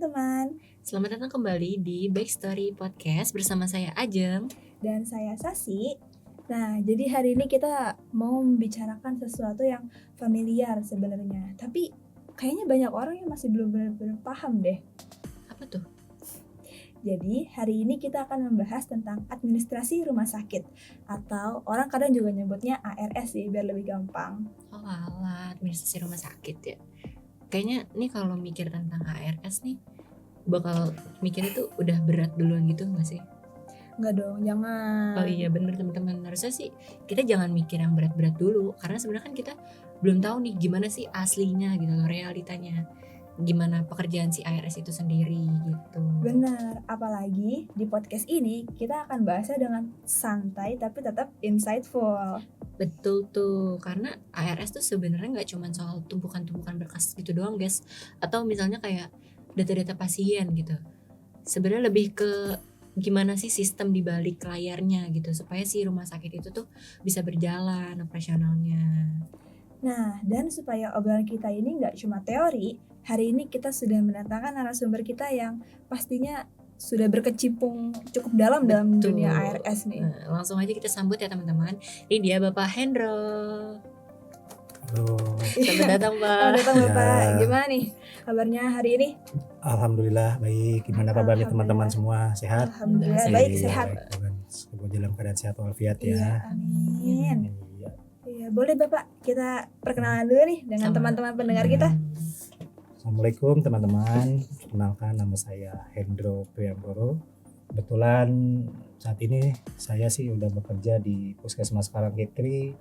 teman-teman. Selamat datang kembali di Backstory Podcast bersama saya Ajeng. Dan saya Sasi. Nah, jadi hari ini kita mau membicarakan sesuatu yang familiar sebenarnya. Tapi kayaknya banyak orang yang masih belum benar-benar paham deh. Apa tuh? Jadi hari ini kita akan membahas tentang administrasi rumah sakit. Atau orang kadang juga nyebutnya ARS sih, biar lebih gampang. Oh alah, administrasi rumah sakit ya. Kayaknya nih kalau mikir tentang ARS nih bakal mikirnya tuh udah berat duluan gitu gak sih? Enggak dong, jangan. Oh iya bener teman-teman, harusnya sih kita jangan mikir yang berat-berat dulu. Karena sebenarnya kan kita belum tahu nih gimana sih aslinya gitu loh, realitanya. Gimana pekerjaan si ARS itu sendiri gitu. Benar, apalagi di podcast ini kita akan bahasnya dengan santai tapi tetap insightful. Betul tuh, karena ARS tuh sebenarnya nggak cuma soal tumpukan-tumpukan berkas gitu doang guys, atau misalnya kayak data-data pasien gitu. Sebenarnya lebih ke gimana sih sistem di balik layarnya gitu, supaya si rumah sakit itu tuh bisa berjalan operasionalnya. Nah, dan supaya obrolan kita ini nggak cuma teori, hari ini kita sudah mendatangkan narasumber kita yang pastinya sudah berkecimpung cukup dalam Betul. dunia ARS nih. Nah, langsung aja kita sambut ya teman-teman. Ini dia Bapak Hendro. Halo. Selamat datang Pak. Selamat datang Bapak. Ya. Gimana nih kabarnya hari ini? Alhamdulillah baik. Gimana kabarnya teman-teman semua? Sehat? Alhamdulillah Sehat. baik, Iya, sehat. baik, Tuhan. Semoga dalam keadaan sehat walafiat Iya, ya. amin. Iya. Iya, boleh Bapak kita perkenalan dulu nih dengan Sama. teman-teman pendengar kita. Assalamualaikum teman-teman. Kenalkan nama saya Hendro Priamboro. Kebetulan saat ini saya sih udah bekerja di Puskesmas Karangkitri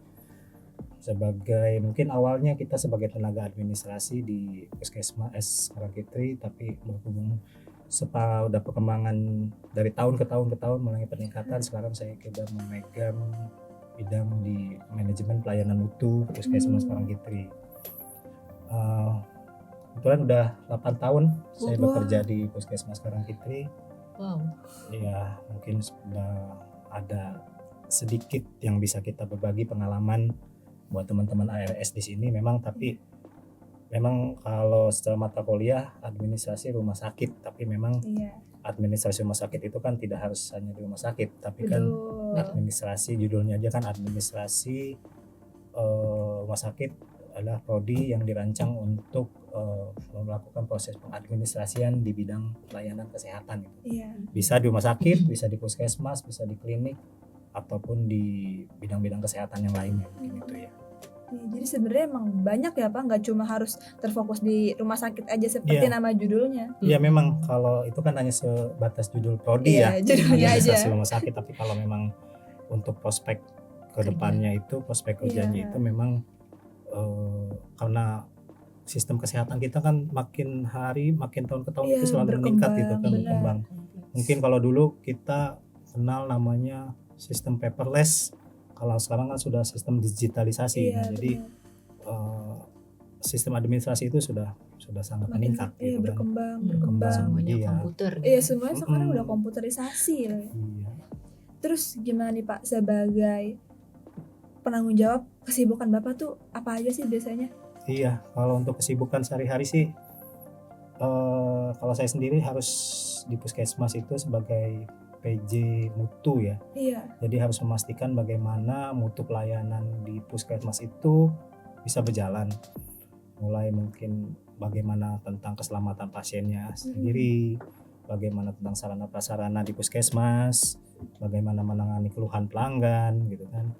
sebagai, mungkin awalnya kita sebagai tenaga administrasi di Puskesmas Karangkitri, tapi berhubung udah perkembangan dari tahun ke tahun mulai peningkatan, sekarang saya sudah memegang bidang di manajemen pelayanan mutu Puskesmas Karangkitri. Kebetulan udah 8 tahun saya Wah. bekerja di Puskesmas Karangkitri. Wow. Ya, mungkin sudah ada sedikit yang bisa kita berbagi pengalaman buat teman-teman ARS di sini memang, tapi memang kalau secara mata kuliah administrasi rumah sakit, tapi memang Iya, administrasi rumah sakit itu kan tidak harus hanya di rumah sakit, tapi kan betul. administrasi, judulnya aja kan administrasi rumah sakit adalah prodi yang dirancang untuk melakukan proses pengadministrasian di bidang pelayanan kesehatan gitu. Iya. Bisa di rumah sakit, bisa di puskesmas, bisa di klinik, ataupun di bidang-bidang kesehatan yang lainnya mungkin itu ya. Iya, jadi sebenarnya emang banyak ya Pak, nggak cuma harus terfokus di rumah sakit aja seperti Iya. nama judulnya. Ya memang kalau itu kan hanya sebatas judul prodi ya, Iya, judulnya administrasi aja. rumah sakit, tapi kalau memang untuk prospek ke depannya itu, prospek kerjanya Iya. itu memang karena sistem kesehatan kita kan makin hari makin tahun ke tahun Iya, itu selalu meningkat gitu kan, benar. berkembang. Mungkin kalau dulu kita kenal namanya sistem paperless, kalau sekarang kan sudah sistem digitalisasi. Iya, Nah, jadi benar. sistem administrasi itu sudah sangat Makin meningkat iya, gitu kan. berkembang. Semuanya Iya. komputer. Iya, semuanya sekarang Mm-mm. udah komputerisasi ya. Iya. Terus gimana nih Pak, sebagai penanggung jawab, kesibukan Bapak tuh apa aja sih biasanya? Iya, kalau untuk kesibukan sehari-hari sih, kalau saya sendiri harus di puskesmas itu sebagai PJ mutu ya. Iya. Jadi harus memastikan bagaimana mutu pelayanan di puskesmas itu bisa berjalan. Mulai mungkin bagaimana tentang keselamatan pasiennya sendiri, bagaimana tentang sarana prasarana di puskesmas, bagaimana menangani keluhan pelanggan gitu kan.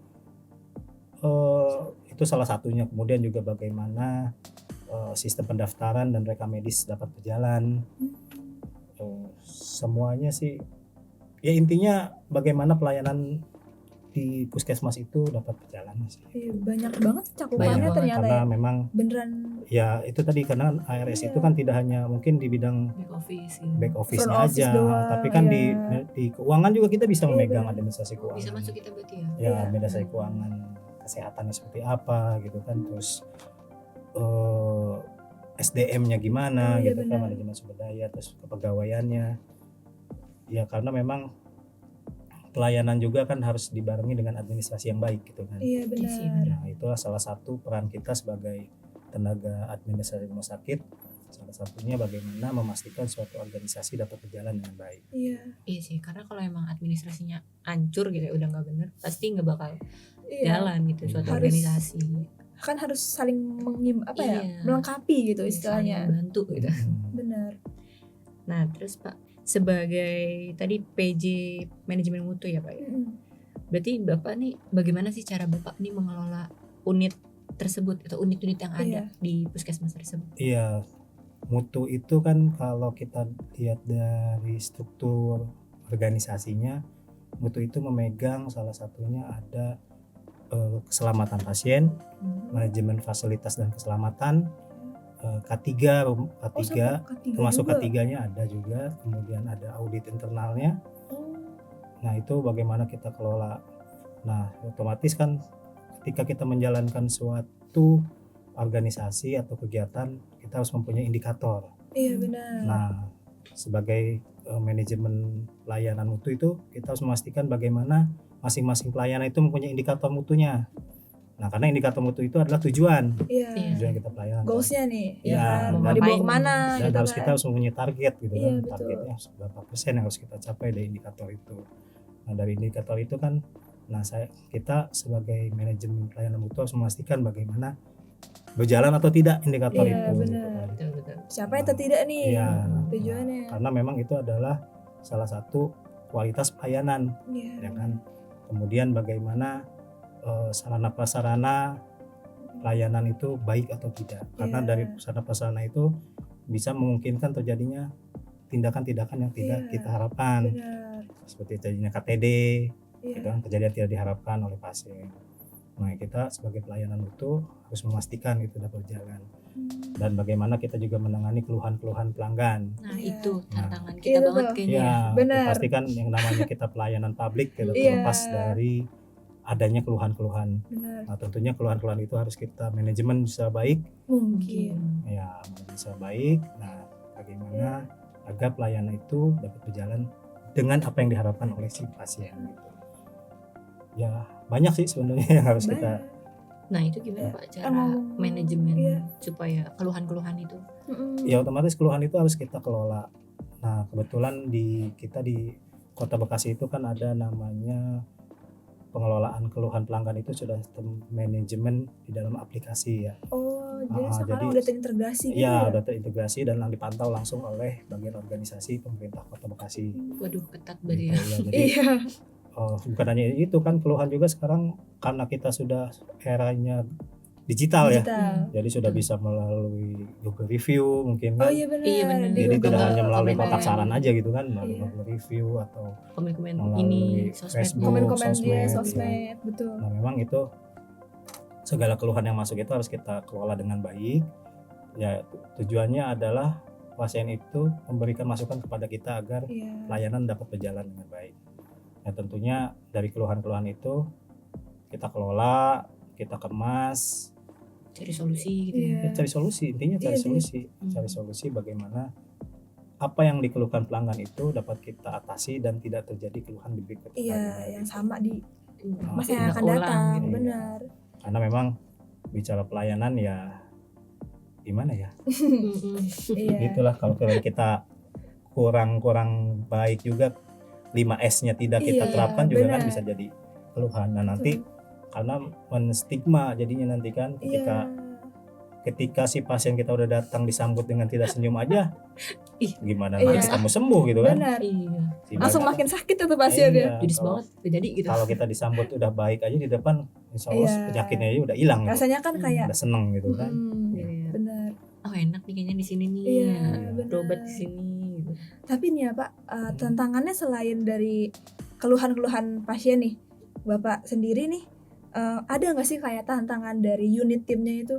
Itu salah satunya. Kemudian juga bagaimana sistem pendaftaran dan rekam medis dapat berjalan. Semuanya sih ya, intinya bagaimana pelayanan di puskesmas itu dapat berjalan sih. Iya, banyak banget cakupannya Banyak banget, ternyata Karena ya. memang Beneran ya itu tadi, karena ARS Iya. itu kan tidak hanya mungkin di bidang Back office. back office-nya Front office aja, doang, tapi kan iya. di keuangan juga kita bisa Iya, memegang benar. administrasi Bisa keuangan. masuk kita berarti ya. Ya, Iya. administrasi keuangan kesehatannya seperti apa gitu kan, terus SDM-nya gimana Iya, gitu kan, benar. manajemen sumber daya, terus kepegawaiannya. Ya karena memang pelayanan juga kan harus dibarengi dengan administrasi yang baik gitu kan. Iya, Isi, benar. Nah, itulah salah satu peran kita sebagai tenaga administrasi rumah sakit, Salah satunya bagaimana memastikan suatu organisasi dapat berjalan dengan baik. Iya. Iya sih, karena kalau emang administrasinya hancur gitu ya, udah nggak bener, pasti nggak bakal Iya. jalan gitu suatu Harus organisasi. Kan harus saling Iya. melengkapi gitu Saling istilahnya. bantu gitu. Benar. Nah terus Pak, sebagai tadi PJ manajemen mutu ya Pak ya, berarti Bapak nih bagaimana sih cara Bapak nih mengelola unit tersebut atau unit-unit yang ada Iya. di puskesmas tersebut? Iya, mutu itu kan kalau kita lihat dari struktur organisasinya, mutu itu memegang salah satunya ada keselamatan pasien, manajemen fasilitas dan keselamatan, K3, termasuk juga. K3-nya ada juga, kemudian ada audit internalnya. Nah itu bagaimana kita kelola. Nah otomatis kan ketika kita menjalankan suatu organisasi atau kegiatan, kita harus mempunyai indikator. Iya benar. Nah sebagai manajemen pelayanan mutu itu kita harus memastikan bagaimana masing-masing pelayanan itu mempunyai indikator mutunya. Nah karena indikator mutu itu adalah tujuan Iya. tujuan kita pelayanan. Goalsnya nih, Iya, ya kan? Mau dan- dibawa kemana Dan gitu harus kan. kita harus mempunyai target gitu Iya, kan. betul. Targetnya berapa persen yang harus kita capai dari indikator itu. Nah dari indikator itu kan, kita sebagai manajemen pelayanan mutu harus memastikan bagaimana berjalan atau tidak indikator Iya, itu. benar. Gitu kan. Betul. Siapa atau tidak nih Iya. tujuannya. Karena memang itu adalah salah satu kualitas pelayanan, Iya. ya kan. Kemudian bagaimana sarana prasarana pelayanan itu baik atau tidak. Karena Iya. dari sarana prasarana itu bisa memungkinkan terjadinya tindakan-tindakan yang tidak Iya. kita harapkan, Benar. seperti terjadinya KTD, Iya. gitu kan, kejadian tidak diharapkan oleh pasien. Nah kita sebagai pelayanan itu harus memastikan itu dapat berjalan, dan bagaimana kita juga menangani keluhan-keluhan pelanggan. Nah Iya. itu tantangan Iya, kita betul. banget kayaknya. Ya, Benar. pastikan yang namanya kita pelayanan publik gitu, Iya. terlepas dari adanya keluhan-keluhan. Benar. Nah tentunya keluhan-keluhan itu harus kita manajemen bisa baik, Mungkin. ya bisa baik. Nah bagaimana agar pelayanan itu dapat berjalan dengan apa yang diharapkan oleh si pasien gitu. Ya banyak sih sebenarnya yang harus kita. Banyak. Nah itu gimana Pak cara Emang, manajemen iya. supaya keluhan-keluhan itu? Ya otomatis keluhan itu harus kita kelola. Nah kebetulan kita di Kota Bekasi itu kan ada namanya pengelolaan keluhan pelanggan, itu sudah manajemen di dalam aplikasi ya. Oh, jadi sekarang jadi- udah terintegrasi gitu Ya udah terintegrasi dan dipantau langsung oleh bagian organisasi pemerintah Kota Bekasi. Waduh ketat berarti ya. Gitu, ya. Jadi Iya. bukan hanya itu kan, keluhan juga sekarang karena kita sudah eranya digital ya. Digital. Jadi sudah bisa melalui Google Review mungkin Oh kan. iya benar. Iya, benar. Di Jadi Google tidak hanya melalui Comment. kotak saran aja gitu kan, melalui Iya. Google Review atau Komen-komen Melalui ini sosmed. Facebook. Komen-komen dia sosmed, sosmed, betul. nah memang itu segala keluhan yang masuk itu harus kita kelola dengan baik. Ya tujuannya adalah pasien itu memberikan masukan kepada kita agar Iya. pelayanan dapat berjalan dengan baik. Nah tentunya dari keluhan-keluhan itu kita kelola, kita kemas, Cari solusi gitu. Iya. ya, cari solusi, intinya cari Iya, solusi, Hmm. cari solusi bagaimana apa yang dikeluhkan pelanggan itu dapat kita atasi dan tidak terjadi keluhan di berikutnya. Iya, yang sama di Nah, masa yang tindak akan ulang datang, gitu. benar. Karena memang bicara pelayanan ya gimana ya? Iya. Itulah kalau kita kurang baik juga, 5S-nya tidak kita Iya, terapkan juga kan benar. bisa jadi keluhan. Nah nanti karena menstigma jadinya nanti kan, Iya. ketika si pasien kita udah datang disambut dengan tidak senyum aja, Ih, gimana iya. nanti kamu sembuh gitu kan? Benar. Iya. Langsung Ibaratnya, makin sakit tuh pasien iya, ya. Judis kalau- banget terjadi gitu. Kalau kita disambut udah baik aja di depan, insya Allah Iya. penyakitnya aja udah hilang, gitu. Rasanya kan kayak Udah seneng gitu kan. Iya. benar. Oh enak nih kayaknya di sini nih. Iya, benar. Berobat di sini gitu. Tapi nih ya Pak, tantangannya selain dari keluhan-keluhan pasien nih, Bapak sendiri nih, ada nggak sih kayak tantangan dari unit timnya itu?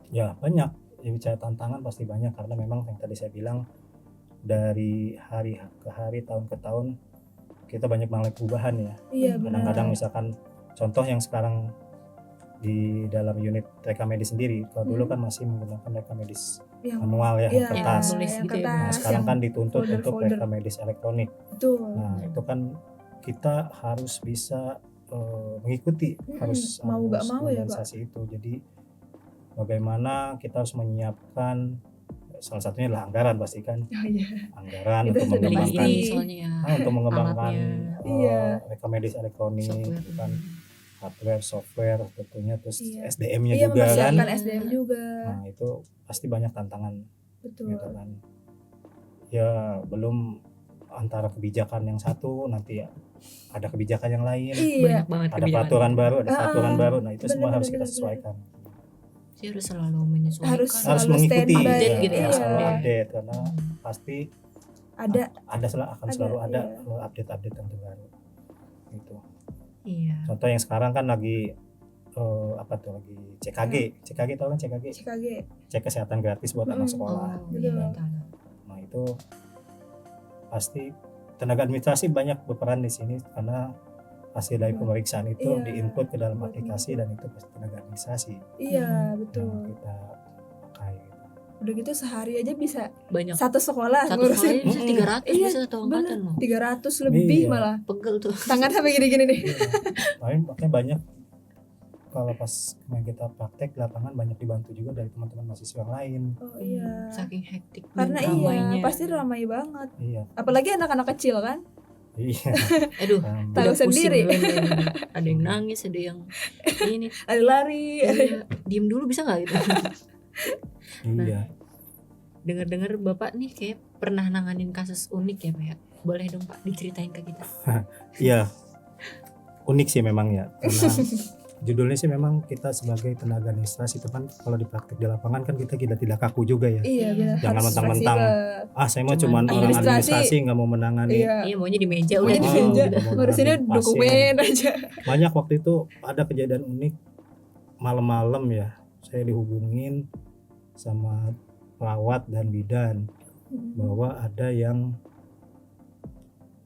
Ya banyak, ya bicara tantangan pasti banyak, karena memang yang tadi saya bilang dari hari ke hari, tahun ke tahun kita banyak mengalami perubahan ya. Iya benar. Kadang-kadang misalkan contoh yang sekarang di dalam unit reka medis sendiri, kalau dulu kan masih menggunakan reka medis Yang manual ya, iya, yang kertas. tulis yang gitu ya, kertas, Nah sekarang yang kan dituntut untuk folder-folder. reka medis elektronik. betul. Nah itu kan kita harus bisa mengikuti, harus mau nggak mau ya, Pak. organisasi itu. Jadi bagaimana kita harus menyiapkan salah satunya adalah anggaran pasti kan, Oh iya. anggaran Itu untuk sudah beli mengembangkan ini pasti. soalnya ya untuk mengembangkan alatnya, Iya. rekam medis elektronik software. gitu kan, hardware, software tentunya, terus Iya. SDM-nya Iya, juga kan. mempersiapkan Iya. SDM juga. Nah, itu pasti banyak tantangan Betul. gitu kan. Ya, belum antara kebijakan yang satu nanti ya ada kebijakan yang lain, Iya. Banyak banget ada kebijakan. peraturan baru, ada Ah, peraturan ah. baru. Nah, itu semua harus kita Bener. sesuaikan. Saya harus selalu menyesuaikan. Harus Harus selalu mengikuti standby. Update gitu ya, harus selalu Iya. update karena Hmm. pasti Ada. akan selalu ada iya. update-update yang terbaru gitu. Iya. Contoh yang sekarang kan lagi apa tuh, lagi CKG tahu kan, CKG, CKG. cek kesehatan gratis buat anak sekolah. Oh, Betul. iya, tahu. Nah, itu pasti tenaga administrasi banyak berperan di sini karena hasil dari pemeriksaan itu Iya. diinput ke dalam Buat aplikasi dan itu pasti tenaga administrasi Iya, yang betul. kita pakai gitu. Udah gitu sehari aja bisa Banyak. satu sekolah Satu ngurusin. sekolahnya bisa 300 Iya, bisa satu angkatan loh. 300 lebih Iya. malah. Pegel tuh. Tangan sampai gini-gini nih. Iya. Makanya banyak kalau pas kemarin kita praktek di lapangan banyak dibantu juga dari teman-teman mahasiswa yang lain. Oh iya. Saking hektik dan Karena iya, ramainya. pasti ramai banget. Iya, Apalagi anak-anak kecil kan. iya. Aduh, Tahu udah pusing sendiri. duluan kayaknya. Ada yang nangis, ada yang ini. Ada lari. Iya, diem dulu bisa nggak gitu? Iya. Dengar-dengar Bapak nih kayak pernah nanganin kasus unik ya Pak ya? Boleh dong Pak diceritain ke kita. Iya. Unik sih memang ya. Karena judulnya sih memang kita sebagai tenaga administrasi itu kan kalau di praktek di lapangan kan kita tidak kaku juga ya. Iya benar. Jangan Harus mentang-mentang, fleksibel. Saya mau Cuman cuman orang administrasi. administrasi nggak mau menangani. Iya. Iya maunya di meja Maunya udah di Oh, meja. gitu. mau Ngurusinnya menangani dokumen aja. Banyak waktu itu ada kejadian unik malam-malam ya. Saya dihubungin sama perawat dan bidan bahwa ada yang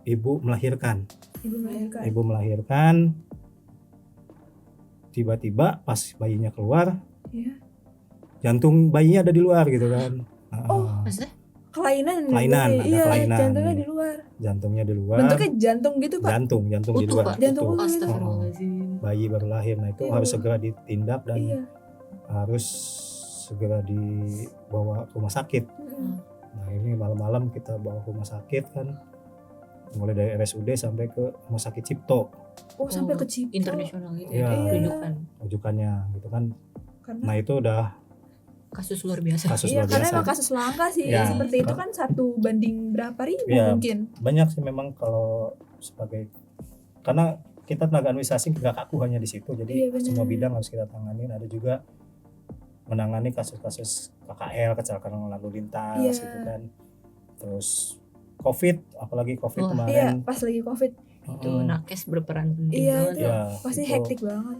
ibu melahirkan. Ibu Ibu melahirkan, melahirkan. tiba-tiba pas bayinya keluar, Iya. jantung bayinya ada di luar gitu kan. Oh, Maksudnya? Kelainan. Kelainan, nih. ada Iya, kelainan. jantungnya di luar. Jantungnya di luar. Bentuknya jantung gitu, Pak. jantung di Utuh, luar. Pak. Jantung Utuh. utuh. Astagfirullahaladzim. Bayi baru lahir. Nah, itu Iya. harus segera ditindak dan Iya. harus segera dibawa ke rumah sakit. Mm-mm. Nah, ini malam-malam kita bawa ke rumah sakit kan. Mulai dari RSUD sampai ke Rumah Sakit Cipto Oh, sampai ke Cipto. Internasional gitu Iya. ya. Rujukan. rujukannya gitu kan. Karena Nah, itu udah Kasus luar biasa. kasus iya, luar karena biasa. emang kasus langka sih. Iya. Seperti itu kan 1 banding berapa ribu Iya. mungkin. Banyak sih memang kalau sebagai, karena kita tenaga administrasi nggak kaku hanya di situ, jadi Iya, benar. semua bidang harus kita tanganin. Ada juga menangani kasus-kasus KKL, kecelakaan lalu lintas Iya. gitu kan. Terus COVID, apalagi COVID Wah. kemarin. Iya, pas lagi Covid. Itu Mm-mm. nakes berperan penting Iya, banget. itu. Ya, Pasti itu hektik banget.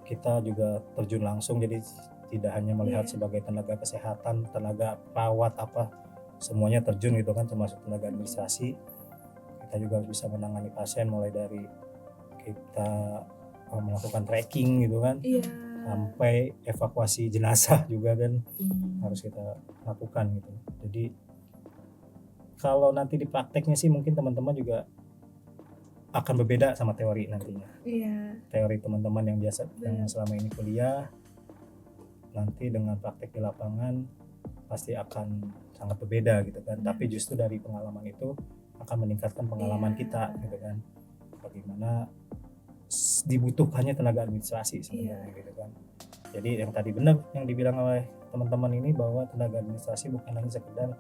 kita juga terjun langsung, jadi tidak hanya melihat Iya. sebagai tenaga kesehatan, tenaga perawat apa, semuanya terjun gitu kan, termasuk tenaga administrasi. Kita juga harus bisa menangani pasien mulai dari kita melakukan tracking gitu kan, Iya. sampai evakuasi jenazah juga kan harus Hmm. kita lakukan gitu. Jadi kalau nanti di prakteknya sih mungkin teman-teman juga akan berbeda sama teori nantinya. Iya. Teori teman-teman yang biasa yang Benar. selama ini kuliah, nanti dengan praktek di lapangan pasti akan sangat berbeda gitu kan. Benar. Tapi justru dari pengalaman itu akan meningkatkan pengalaman Iya. kita gitu kan. Bagaimana dibutuhkannya tenaga administrasi sebenarnya Iya. gitu kan. Jadi yang tadi benar yang dibilang oleh teman-teman ini bahwa tenaga administrasi bukan hanya sekedar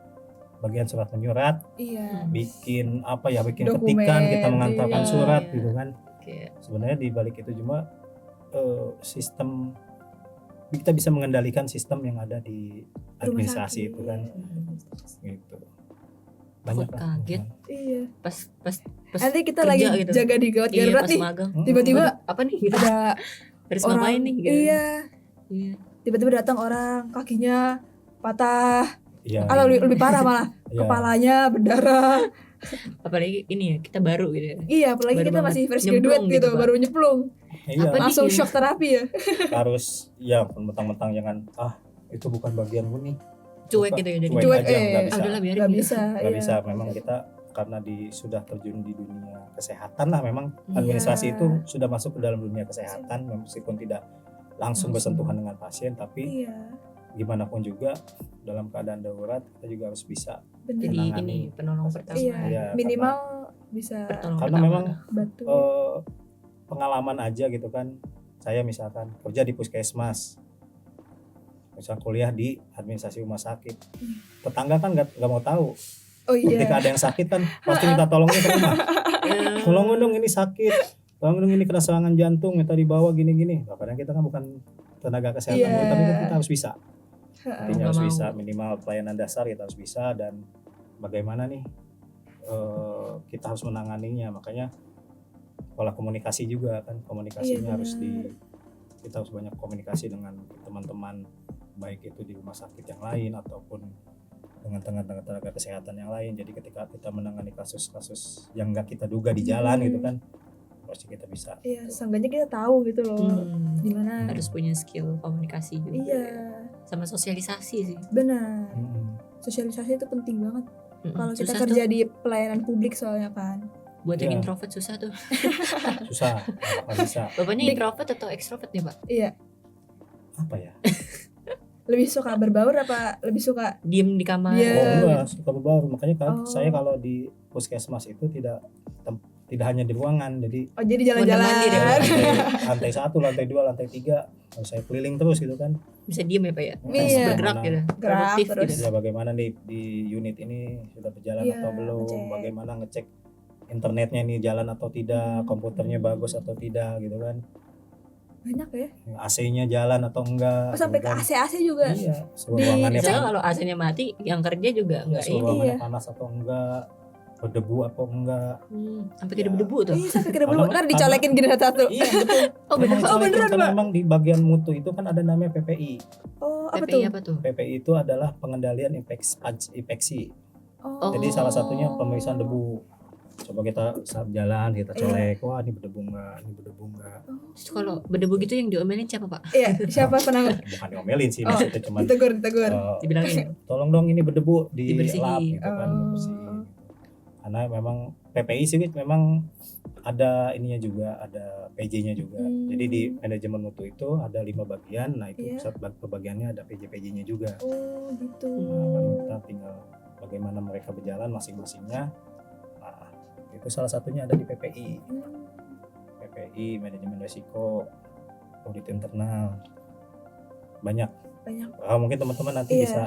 bagian surat menyurat, Iya. bikin apa ya, bikin Dokumen, ketikan, kita mengantarkan iya. surat Iya. gitu kan. Kayak Sebenarnya di balik itu cuma sistem, kita bisa mengendalikan sistem yang ada di administrasi sakit. itu kan gitu. Takut lah. kaget. Iya. pas Nanti kita kerja lagi gitu. jaga di gawat Iya darurat pas nih. magang. Tiba-tiba Waduh, apa nih gitu. ada Harus orang. ngapain nih gitu. Iya. Iya. Tiba-tiba datang orang, kakinya patah. Iya. Atau lebih parah malah, Iya. kepalanya berdarah. Apalagi ini ya kita baru gitu ya. Iya, apalagi Baru kita banget masih fresh nyemplung graduate gitu, gitu, Pak. baru nyemplung. Iya, Apa nih? Langsung shock terapi ya. harus ya mentang-mentang jangan itu bukan bagian gue nih. Cuek Bukan, gitu ya jadi. cuek Cuek, aja, nggak bisa. Udahlah biarin Gak gitu. bisa. Nggak iya. bisa, memang kita karena sudah terjun di dunia kesehatan lah, memang Iya. administrasi itu sudah masuk ke dalam dunia kesehatan meskipun tidak langsung Langsung. bersentuhan dengan pasien, tapi Iya. gimana pun juga dalam keadaan darurat kita juga harus bisa. Bener. Jadi Menangani. ini penolong pertama. Iya, Iya, minimal bisa Pertolongan Karena pertama. memang bantu. pengalaman aja gitu kan, saya misalkan kerja di puskesmas, misal kuliah di administrasi rumah sakit, tetangga kan nggak mau tahu. Oh Ketika iya. ada yang sakit kan pasti minta tolongnya ke rumah. Tolong dong ini sakit, tolong dong ini kena serangan jantung, minta dibawa gini-gini. Nah, kadang kita kan bukan tenaga kesehatan, Iya. tapi kan kita harus bisa. Intinya Nggak harus mau. bisa, minimal pelayanan dasar kita harus bisa, dan bagaimana nih kita harus menanganinya. Makanya pola komunikasi juga kan, komunikasinya Iya, harus benar. kita harus banyak komunikasi dengan teman-teman, baik itu di rumah sakit yang lain ataupun dengan tenaga kesehatan yang lain. Jadi ketika kita menangani kasus-kasus yang nggak kita duga di jalan gitu kan, pasti kita bisa. Iya, seenggaknya kita tahu gitu loh. Gimana? Harus punya skill komunikasi juga. Iya, Sama sosialisasi sih. benar. Mm-mm. Sosialisasi itu penting banget. Kalau kita Susah kerja tuh. di pelayanan publik soalnya kan. Buat yang Iya. introvert susah tuh. Susah, nggak bisa. Bapaknya Dik. introvert atau ekstrovert nih, Pak? Iya, Apa ya? lebih suka berbaur apa lebih suka Diem di kamar. Iya. Oh enggak, suka berbaur. Makanya kan Oh. saya kalau di puskesmas itu tidak hanya di ruangan, jadi oh jadi jalan-jalan. Mondar-mandir ya, Pak? lantai 1, lantai 2, lantai 3 harus saya keliling terus gitu kan. Bisa diem ya, Pak ya? Iya. Harus bergerak gitu. Gerak Produktif terus. gitu. Ya bagaimana nih di unit ini sudah berjalan Iya, atau belum, ngecek. bagaimana ngecek internetnya ini jalan atau tidak, komputernya bagus atau tidak gitu kan. Banyak ya. AC-nya jalan atau enggak. Oh, sampai gitu ke kan. AC juga. Iya, sebuah Di- ruangannya Misalnya panas, kalau AC-nya mati, yang kerja juga ya, nggak sebuah ini. ruangannya Iya. panas atau enggak, berdebu atau enggak. Sampai Ya. kayak debu-debu tuh. Iya, sampai kena Kalau- belum. Ntar dicolekin gini satu. Iya betul. Oh bener. Memang Oh, beneran, dicolekin, karena Mbak? memang di bagian mutu itu kan ada namanya PPI. Oh, apa PPI tuh? apa tuh? PPI itu adalah pengendalian infeksi. Oh. Jadi salah satunya pemeriksaan debu. Coba kita saat jalan kita colek, wah ini berdebu enggak. Terus kalau berdebu gitu yang diomelin siapa, Pak? Iya, siapa penang Bukan diomelin sih, Oh, maksudnya cuma ditegur. Dibilangin. tolong dong ini berdebu di Dibersihin. lap gitu kan, Oh. dibersihin. Karena memang PPI sih memang ada ininya juga, ada PJ-nya juga. Jadi di manajemen mutu itu ada 5 bagian. Nah, itu Iya. setiap bagiannya ada PJ-PJ-nya juga. Oh, gitu. Nah, paling kita tinggal bagaimana mereka berjalan masing-masingnya. Nah, itu salah satunya ada di PPI. PPI, manajemen risiko, audit internal. Banyak. Mungkin teman-teman nanti Iya. bisa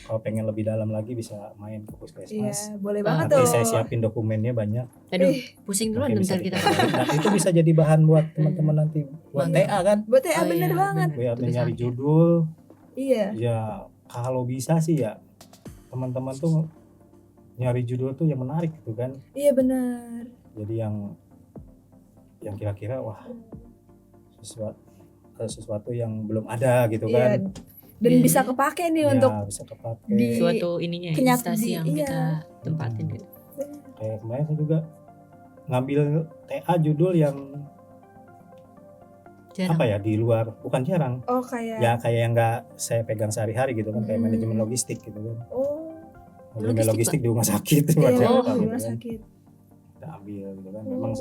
kalau pengen lebih dalam lagi bisa main ke Iya, puskesmas. boleh Ah, banget Nanti tuh. saya siapin dokumennya banyak. Aduh, Ih, pusing duluan Mungkin bisa bentar kita. dipelajari. Nah, itu bisa jadi bahan buat teman-teman nanti buat Mantap. TA kan. buat ya Oh, bener iya, banget. bener. Biar Tulisannya. nyari judul. Iya. Ya kalau bisa sih ya teman-teman tuh nyari judul tuh yang menarik gitu kan. Iya benar. Jadi yang kira-kira wah sesuatu yang belum ada gitu Iya. kan. Dan Iya. bisa kepake nih Ya, untuk bisa kepake. di- Suatu ininya Kenyak- instansi di- yang iya. kita tempatin gitu. Kayak kemarin saya juga ngambil TA judul yang Jarang. apa ya, di luar, bukan jarang. oh kayak Ya kayak yang nggak saya pegang sehari-hari gitu kan, kayak Hmm. manajemen logistik gitu kan. oh Manajemen Logistik, logistik di rumah sakit iya macam Oh, apa di gitu rumah kan. sakit. Kita ambil gitu kan. Memang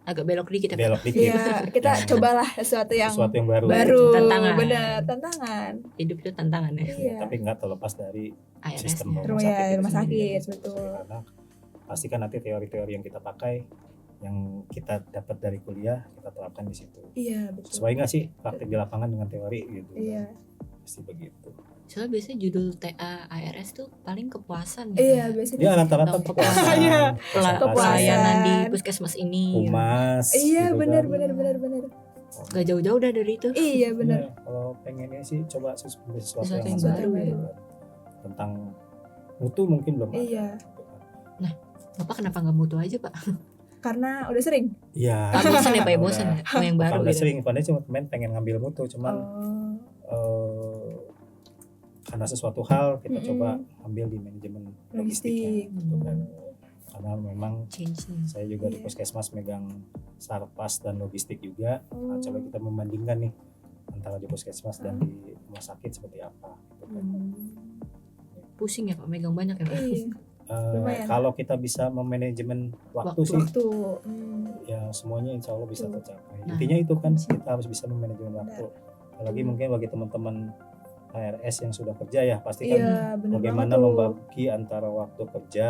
Agak belok dikit ya, Pak. belok dikit. Iya, kita Yang- cobalah sesuatu yang sesuatu yang baru. baru. Tantangan. Benar, tantangan. Hidup itu tantangan ya. Iya. Tapi nggak terlepas dari ARS sistem -nya. Rumah ya, itu rumah sendiri. sakit, betul. Karena pasti kan nanti teori-teori yang kita pakai, yang kita dapat dari kuliah kita terapkan di situ. Iya, betul. Sesuai nggak sih praktik di lapangan dengan teori gitu? Iya. Pasti begitu. Soalnya biasanya judul TA ARS tuh paling kepuasan Iya, ya. biasanya. Ya rata-rata Tentang kepuasan, Iya. konsentrasi, Pelayanan di Kepuasan. puskesmas ini. humas. Iya, gitu benar kan. benar. Gak jauh-jauh dah dari itu. Iya, benar. Ya, kalau pengennya sih coba sesuatu Sesuatu yang yang menarik baru, gitu kan. Tentang mutu mungkin belum ada. Iya. gitu kan. Bapak kenapa nggak mutu aja, Pak? Karena udah sering. Iya. Ah, bosan ya, Pak? Ya, Udah. bosan ya? Mau yang baru Bukan gitu. sering, padahal cuma pengen ngambil mutu, cuman Oh, karena sesuatu hal kita Mm-mm. coba ambil di manajemen logistiknya. logistik. gitu kan. Karena memang Change-nya. saya juga di Iya. puskesmas megang sarpas dan logistik juga. Nah, Oh. coba kita membandingkan nih antara di puskesmas dan di rumah sakit seperti apa. Gitu kan. Pusing ya, Pak? Megang banyak ya, Pak? Iya, lumayan. Kalau kita bisa memanajemen waktu Waktu. sih, waktu. ya semuanya insya Allah bisa Betul. tercapai. Nah, Intinya itu kan kunci. kita harus bisa memanajemen waktu. Apalagi mungkin bagi teman-teman ARS yang sudah kerja ya pasti kan Iya, bener bagaimana banget tuh. membagi antara waktu kerja,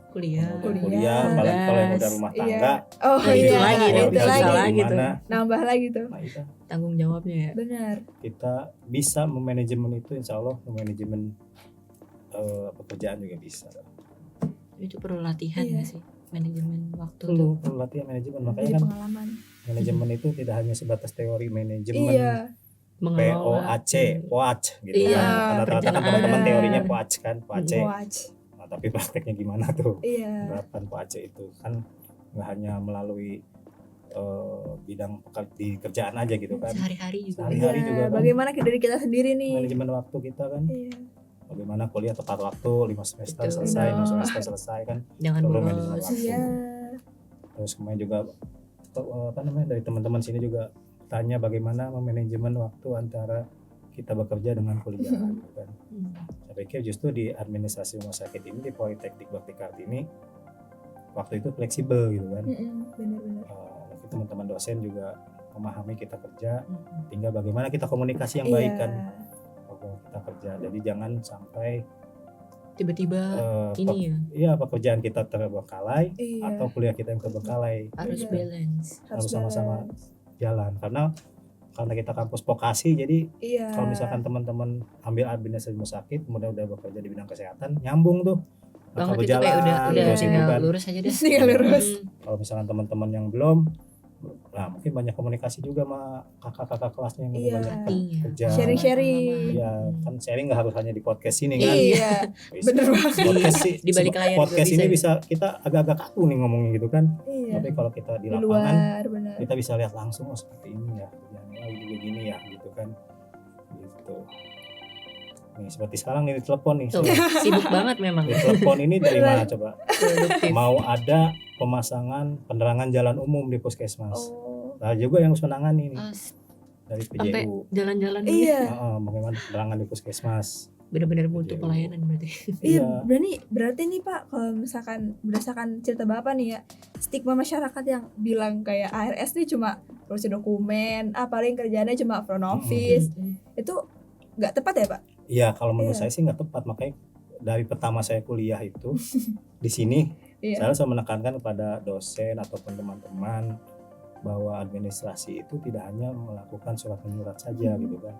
Kuliah. kemudian Kuliah, kuliah, apalagi kalau yang udah tugas. rumah Iya. tangga, Oh Nah, iya, itu lagi tuh, itu bisa lagi. juga lagi tuh. gimana. Nambah lagi tuh. Nah, itu Tanggung jawabnya ya. Benar. kita bisa memanajemen itu, insya Allah memanajemen pekerjaan juga bisa. Itu perlu latihan Iya. nggak sih? Manajemen waktu Perlu tuh. latihan manajemen, Jadi makanya kan pengalaman. manajemen itu tidak hanya sebatas teori manajemen. Iya. Mengelola. POAC, POAC gitu Iya, kan. Karena rata-rata kan perencanaan. teman-teman teorinya POAC kan, POAC. Watch. Nah, tapi prakteknya gimana tuh? Iya. Penerapan POAC itu kan nggak hanya melalui bidang di kerjaan aja gitu kan. Sehari-hari juga. Sehari-hari Iya, juga kan. bagaimana dari kita sendiri nih? Manajemen waktu kita kan. Iya. Bagaimana kuliah tepat waktu, 5 semester Betul. selesai, 6 Benar. semester selesai kan. Jangan Perlu bolos. manajemen waktu. Iya. Terus kemudian juga dari teman-teman sini juga tanya bagaimana memanajemen waktu antara kita bekerja dengan kuliah gitu kan. Saya pikir justru di administrasi rumah sakit ini, di Politeknik Bakti Kartini, waktu itu fleksibel gitu kan. Benar-benar. Nanti teman-teman dosen juga memahami kita kerja, Mm-mm. tinggal bagaimana kita komunikasi yang baik Iya. kan waktu kita kerja. Jadi jangan sampai Tiba-tiba eh, ini ya iya pekerjaan kita terbengkalai Iya. atau kuliah kita yang terbengkalai, harus Iya. balance. harus sama-sama balance. jalan karena kita kampus vokasi. Jadi Iya. kalau misalkan teman-teman ambil administrasi rumah sakit kemudian udah bekerja di bidang kesehatan, nyambung tuh bakal Banget itu kayak udah terus itu tinggal kan. lurus aja deh. Tinggal lurus. Kalau misalkan teman-teman yang belum, nah mungkin banyak komunikasi juga sama kakak-kakak kelasnya yang udah Iya. banyak Iya. kerja. Sharing-sharing. Iya, kan sharing nggak harus hanya di podcast ini kan. Iya. Bisa. Bener banget. Podcast sih, Di balik layar podcast juga ini bisa bisa kita agak-agak kaku nih ngomongnya gitu kan. Iya. Tapi kalau kita di Di lapangan luar benar. kita bisa lihat langsung, oh seperti ini ya, kerjaannya juga gini ya gitu kan. Gitu. Nih seperti sekarang nih di telepon nih. Tuh, sibuk banget memang. Di telepon ini dari mana coba? Produktif. Mau ada pemasangan penerangan jalan umum di puskesmas. Oh. Nah juga yang harus menangani nih As- dari sampai PJU. jalan-jalan gitu. Iya. Bagaimana penerangan di puskesmas. Bener-bener mutu PJU. pelayanan berarti. Iya, Iya. berarti nih Pak, kalau misalkan berdasarkan cerita Bapak nih ya, stigma masyarakat yang bilang kayak ARS nih cuma urus dokumen, paling kerjaannya cuma front office, itu nggak tepat ya Pak? Iya, kalau menurut Iya. saya sih nggak tepat. Makanya dari pertama saya kuliah itu di sini Iya. saya selalu menekankan kepada dosen ataupun teman-teman bahwa administrasi itu tidak hanya melakukan surat menyurat saja gitu kan.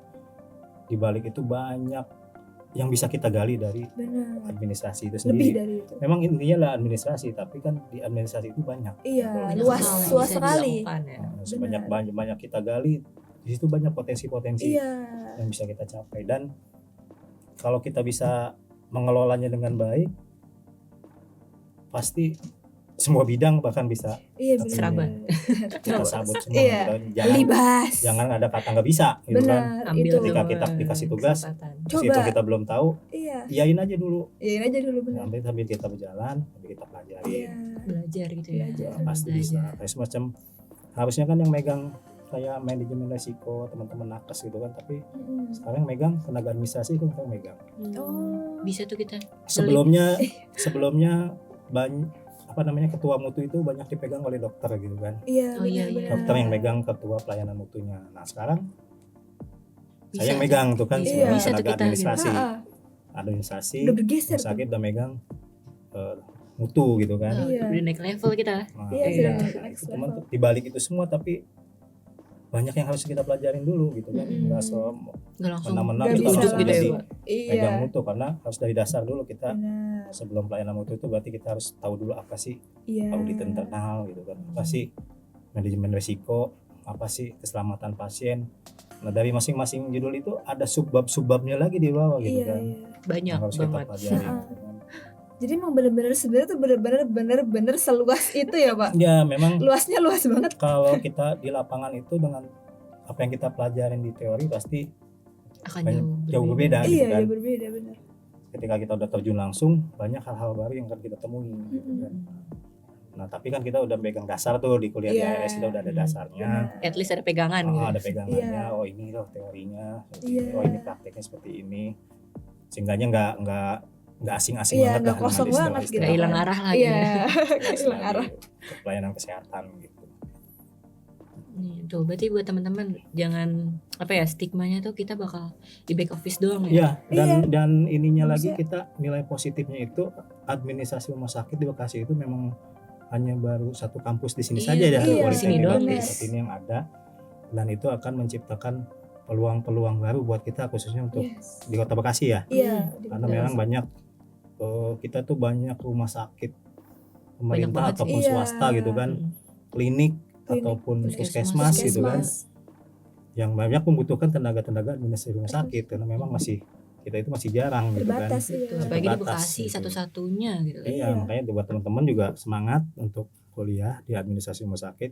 Di balik itu banyak yang bisa kita gali dari Benar. administrasi itu Lebih sendiri. dari itu. Memang intinya lah administrasi, tapi kan di administrasi itu banyak. Iya, Banyak luas hal yang luas bisa sekali. dilakukan ya. Sebanyak banyak kita gali, di situ banyak potensi-potensi Iya. yang bisa kita capai. Dan kalau kita bisa mengelolanya dengan baik, pasti semua bidang bahkan bisa Iya Seraban. kita sabut semua. Iya. Jangan Libas. jangan ada kata nggak bisa gitu kan. Benar, Ambil itu. Ketika kita dikasih tugas, kesempatan. Di situ Coba. kita belum tahu, Iya. iyain aja dulu. Iyain aja dulu benar. Sambil kita berjalan, sambil kita pelajari. Iya. Belajar gitu ya. Belajar. Pasti bisa. Kayak semacam harusnya kan yang megang kayak manajemen resiko teman-teman nakes gitu kan, tapi Mm-mm. sekarang yang megang tenaga administrasi kan yang megang. Oh. Bisa tuh kita. Sebelumnya banyak ketua mutu itu banyak dipegang oleh dokter gitu kan. Iya, Oh, iya, benar, iya. Dokter yang megang ketua pelayanan mutunya. Nah sekarang Bisa saya yang tuh. megang tuh kan Iya. sebagai Bisa tuh tenaga kita, administrasi. Ah, Administrasi udah bergeser rumah tuh. sakit udah megang mutu gitu kan. Oh, Iya. udah naik level kita. Nah, Iya, sudah next Cuman level. di balik itu semua tapi banyak yang harus kita pelajarin dulu gitu kan. Mm-mm. Nggak Nggak langsung Mena-mena Nggak kita bisa langsung gitu ya, jadi Pak. megang Iya. mutu, karena harus dari dasar dulu kita. Benar. Sebelum pelayanan mutu itu berarti kita harus tahu dulu apa sih Iya. audit internal gitu kan, apa sih manajemen risiko, apa sih keselamatan pasien. Nah dari masing-masing judul itu ada subbab-subbabnya lagi di bawah gitu Iya, kan, iya. Banyak yang harus kita banget. pelajari. Nah. Jadi emang bener-bener sebenarnya tuh bener-bener seluas itu ya Pak. Ya memang Luasnya luas banget. kalau kita di lapangan itu dengan apa yang kita pelajarin di teori pasti Akan jauh berbeda gitu Iya, kan. ya berbeda benar. Ketika kita udah terjun langsung, banyak hal-hal baru yang akan kita temui gitu kan. Nah tapi kan kita udah pegang dasar tuh di kuliah di Iya. ARS, kita udah ada dasarnya. Benar. At least ada pegangan gitu. Ada pegangannya. Iya. Oh ini loh teorinya, Iya. oh ini prakteknya seperti ini. Sehingganya nggak asing-asing Iya, banget nggak lah kosong dengan banget istilah-istilah Nggak hilang arah lagi. Iya, istilah hilang arah. di pelayanan kesehatan gitu. Nih, tuh berarti buat teman-teman jangan apa ya, stigmanya tuh kita bakal di back office doang ya. Iya, Iya. dan ininya lagi Bisa. kita nilai positifnya itu administrasi rumah sakit di Bekasi itu memang hanya baru satu kampus di sini Iya, saja ya, betul. di Di sini Politeknik doang, Bekasi guys. saat ini yang ada, dan itu akan menciptakan peluang-peluang baru buat kita khususnya untuk Yes. di Kota Bekasi ya, Iya. karena di- memang banyak kita tuh banyak rumah sakit pemerintah banget sih. ataupun Iya. swasta gitu kan, Mm. klinik Klinik, ataupun bener. puskesmas gitu kan, Puskesmas. yang banyak membutuhkan tenaga-tenaga administrasi rumah sakit karena memang kita itu masih jarang gitu kan. Terbatas, Betul, iya. apalagi di Terbatas Bekasi gitu. satu-satunya gitu. Iya, Iya. makanya buat teman-teman juga semangat untuk kuliah di administrasi rumah sakit.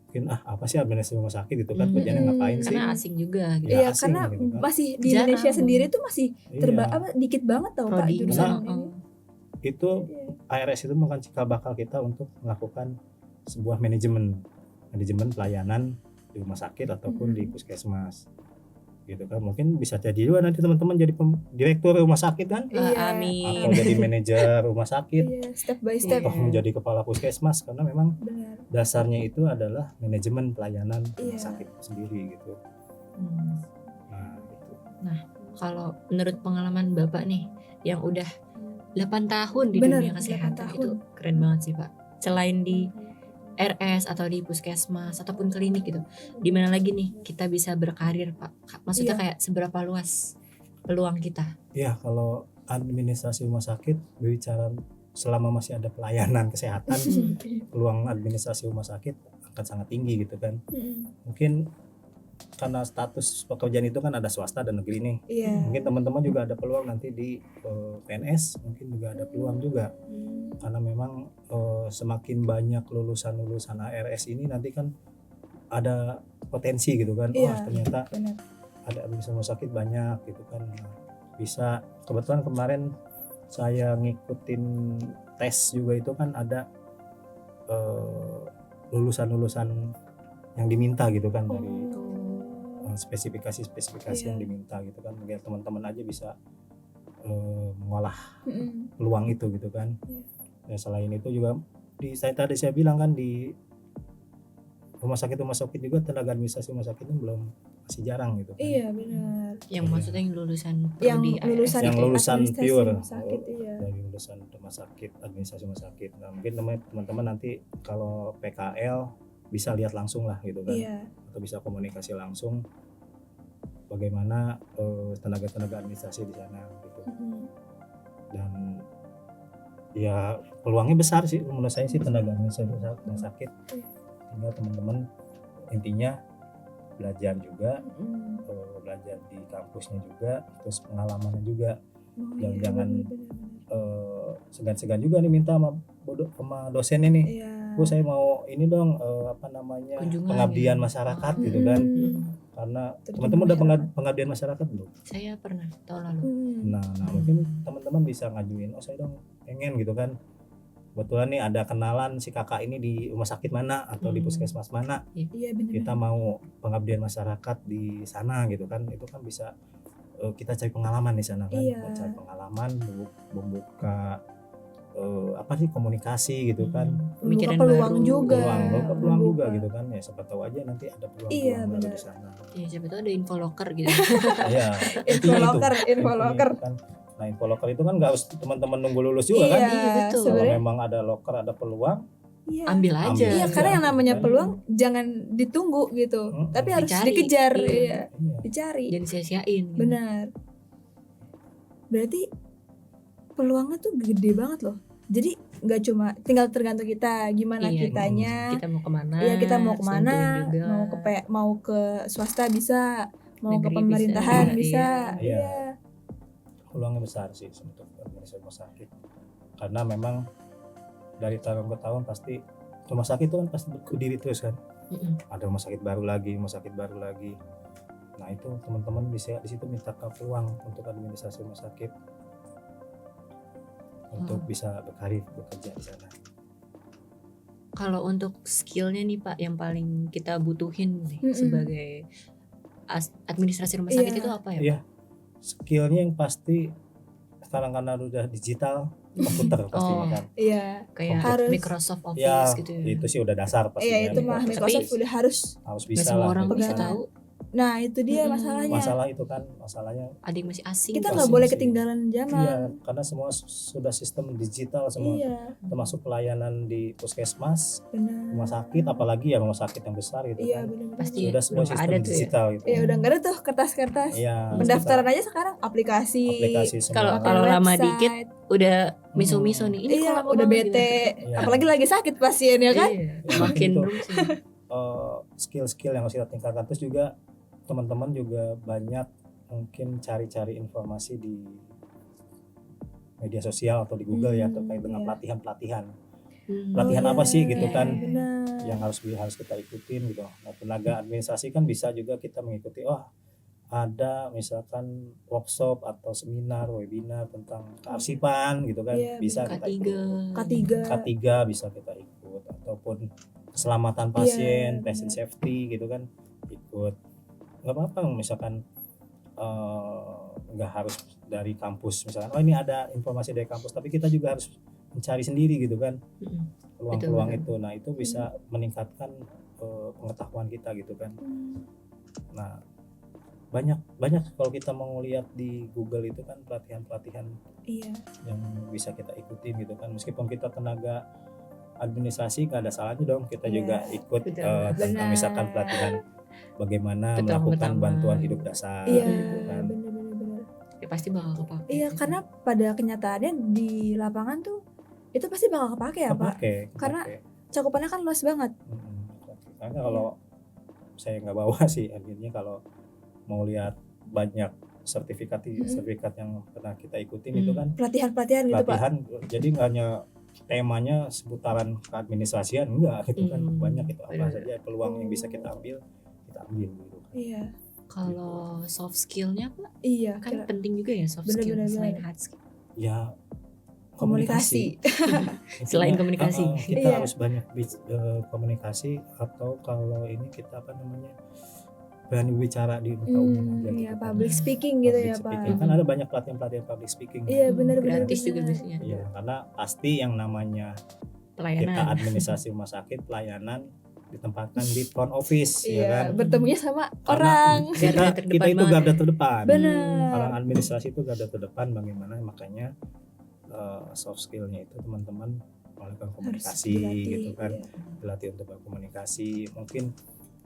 Mungkin apa sih administrasi rumah sakit itu kan, Mhm. kerjanya ngapain sih? Karena asing juga gitu. Ya, Iya, asing karena gitu kan. masih di Jarang. Indonesia sendiri tuh masih Iya, dikit banget tau Pak Prodinya. jurusan Nah, ini. itu Iya. ARS itu bukan cikal bakal kita untuk melakukan sebuah manajemen pelayanan di rumah sakit ataupun di puskesmas. Gitu kan. Mungkin bisa jadi juga nanti teman-teman jadi direktur rumah sakit kan, Iya. Amin. atau jadi manajer rumah sakit, Iya, step by step. atau menjadi kepala puskesmas, karena memang Benar. dasarnya itu adalah manajemen pelayanan rumah Iya. sakit sendiri gitu. Hmm. Nah, gitu. Kalau menurut pengalaman Bapak nih yang udah 8 tahun di Bener, dunia 8 kesehatan tahun. itu keren banget sih Pak. Selain di RS atau di puskesmas ataupun klinik gitu, di mana lagi nih kita bisa berkarir Pak? Maksudnya Iya. kayak seberapa luas peluang kita? Ya, kalau administrasi rumah sakit berbicara selama masih ada pelayanan kesehatan, peluang administrasi rumah sakit akan sangat tinggi gitu kan. Mungkin karena status pekerjaan itu kan ada swasta dan negeri nih. Iya. Mungkin teman-teman juga ada peluang nanti di PNS, mungkin juga ada peluang juga. Karena memang semakin banyak lulusan ARS ini nanti kan ada potensi gitu kan. Iya. Oh, ternyata Benar. ada administrasi rumah sakit banyak gitu kan. Nah, bisa kebetulan kemarin saya ngikutin tes juga itu kan ada lulusan-lulusan yang diminta gitu kan dari spesifikasi Iya. yang diminta gitu kan, biar teman-teman aja bisa mengolah Mm-mm. peluang itu gitu kan. Iya. Ya, selain itu juga tadi saya bilang kan di rumah sakit juga tenaga administrasi rumah sakit itu masih jarang gitu kan. Iya, benar. Yang maksudnya yang lulusan Yang prodi ARS lulusan Yang lulusan administrasi pure. rumah sakit, iya. Dari lulusan rumah sakit, administrasi rumah sakit. Nah, mungkin teman-teman nanti kalau PKL bisa lihat langsung lah gitu kan, Iya. atau bisa komunikasi langsung bagaimana tenaga-tenaga administrasi di sana gitu. Mm-mm. Dan ya peluangnya besar sih menurut saya sih tenaga administrasi rumah sakit. Tinggal teman-teman intinya belajar juga, Mm-mm. belajar di kampusnya juga, terus pengalamannya juga. Oh, Yang iya, jangan benar-benar. segan-segan juga nih minta sama dosennya nih, Iya. Bu saya mau ini dong Kunjungan pengabdian ya. masyarakat gitu Mm-mm. kan. Karena Terjun teman-teman udah masyarakat. pengabdian masyarakat belum? Saya pernah tahun lalu. Nah mungkin teman-teman bisa ngajuin, saya dong pengen gitu kan. Kebetulan nih ada kenalan si kakak ini di rumah sakit mana atau di puskesmas mana, Iya, benar. kita mau pengabdian masyarakat di sana gitu kan. Itu kan bisa kita cari pengalaman di sana kan, Iya. buat cari pengalaman, membuka komunikasi gitu kan. Pemikiran peluang baru. juga. Peluang juga Membuka. gitu kan, ya siapa tahu aja nanti ada peluang Iya, baru benar. di sana. Ya siapa tahu ada info locker gitu. Ya, Infoloker. intinya itu kan. Nah, info locker itu kan nggak harus teman-teman nunggu lulus juga kan. Iya, Iya, betul. Kalau sebenarnya. memang ada locker, ada peluang, Iya. Ambil aja. Ambil Iya, aja. karena yang namanya Kan? peluang jangan ditunggu gitu, tapi harus Dicari. dikejar, Iya. iya. iya. Dicari. Jangan sia-siain gitu. Benar. Berarti peluangnya tuh gede banget loh. Jadi nggak cuma tinggal tergantung kita gimana Iya, kitanya. kita mau kemana? Iya, kita mau harus kemana? nentuin juga. Mau ke swasta bisa, mau ke Negeri pemerintahan bisa, bisa. iya. Iya. Peluangnya besar sih untuk administrasi rumah sakit. Karena memang dari tahun ke tahun pasti rumah sakit itu kan pasti berdiri terus kan. Mm-mm. Ada rumah sakit baru lagi. Nah itu teman-teman bisa di situ minta ke peluang untuk administrasi rumah sakit untuk bisa bekerja di sana. Kalau untuk skillnya nih Pak, yang paling kita butuhin nih Mm-mm. sebagai administrasi rumah sakit Iya. itu apa ya? Iya. Skillnya yang pasti sekarang karena udah digital, komputer pastinya Oh. kan. Iya. Kayak Harus. Microsoft Office Ya gitu ya. itu sih udah dasar pastinya. Iya itu gitu. mah Tapi Microsoft udah harus. Harus Gak bisa semua lah. orang gitu bisa kan. tahu. Nah itu dia Mm-mm. masalahnya. Masalah itu kan masalahnya. Ada yang masih asing. Kita tuh. nggak Asing boleh sih. ketinggalan zaman. Iya, karena semua sudah sistem digital semua. Iya, Termasuk pelayanan di puskesmas, benar. rumah sakit, apalagi ya rumah sakit yang besar gitu Iya kan. benar. Pasti Sudah semua udah sistem ada tuh ya. digital gitu. Iya udah nggak ada tuh kertas-kertas. Iya. Pendaftaran aja sekarang aplikasi. Aplikasi semua. Kalau pakai lama website. dikit udah miso-miso nih. Ini kok Iya lama udah banget bete. gitu. Iya. Apalagi lagi sakit pasien ya kan. Iya, Ya, makin itu. rumsing. Skill-skill yang harus kita tingkatkan. Terus juga teman-teman juga banyak mungkin cari-cari informasi di media sosial atau di Google ya terkait dengan iya. pelatihan-pelatihan. Hmm. Pelatihan Oh, apa iya, sih gitu iya, kan benar. yang harus kita ikutin gitu. Nah, tenaga administrasi kan bisa juga kita mengikuti ada misalkan workshop atau seminar, webinar tentang kearsipan gitu kan, Iya, bisa benar. kita ikut. K3. K3 bisa kita ikut ataupun keselamatan pasien, Iya, patient benar. safety gitu kan ikut. Nggak apa-apa misalkan nggak harus dari kampus misalkan ini ada informasi dari kampus tapi kita juga harus mencari sendiri gitu kan Mm-mm. peluang-peluang Betul. itu. Nah itu bisa meningkatkan pengetahuan kita gitu kan. Nah banyak kalau kita mau lihat di Google itu kan pelatihan-pelatihan Iya. yang bisa kita ikutin gitu kan, meskipun kita tenaga administrasi nggak ada salahnya dong kita Iya, juga ikut betul. tentang Benar. misalkan pelatihan bagaimana Ketuaan melakukan pertama. bantuan hidup dasar Iya, gitu kan. benar-benar. Ya pasti bakal kepake. Iya, karena pada kenyataannya di lapangan tuh itu pasti bakal kepake ya, Pak. Kepake. Karena cakupannya kan luas banget. Karena kalau saya nggak bawa sih akhirnya kalau mau lihat banyak sertifikat yang pernah kita ikutin itu kan Pelatihan-pelatihan gitu, Pak. pelatihan jadi nggak hanya temanya seputaran keadministrasian enggak gitu kan, banyak itu apa Benar. saja peluang yang bisa kita ambil gitu. Iya. Kalau soft skillnya Pak, Iya, kan kira- penting juga ya soft skill Benar-benar. selain hard skill. Ya komunikasi. Selain Intinya, komunikasi. kita Iya. harus banyak komunikasi atau kalau ini kita berani bicara di muka umum aja Iya, gitu kan. public speaking gitu Public ya, Pak. speaking. Kan ada banyak pelatihan public speaking. Iya, benar-benar. Gratis juga biasanya. Iya, karena pasti yang namanya kita Pelayanan. administrasi rumah sakit pelayanan ditempatkan di front office ya kan. Iya, bertemunya sama Karena orang. Garda kita terdepan itu banget garda ya. terdepan. Benar. Orang administrasi itu garda terdepan, bagaimana makanya soft skillnya itu teman-teman melakukan komunikasi dilatih, gitu kan, iya. dilatih untuk berkomunikasi, mungkin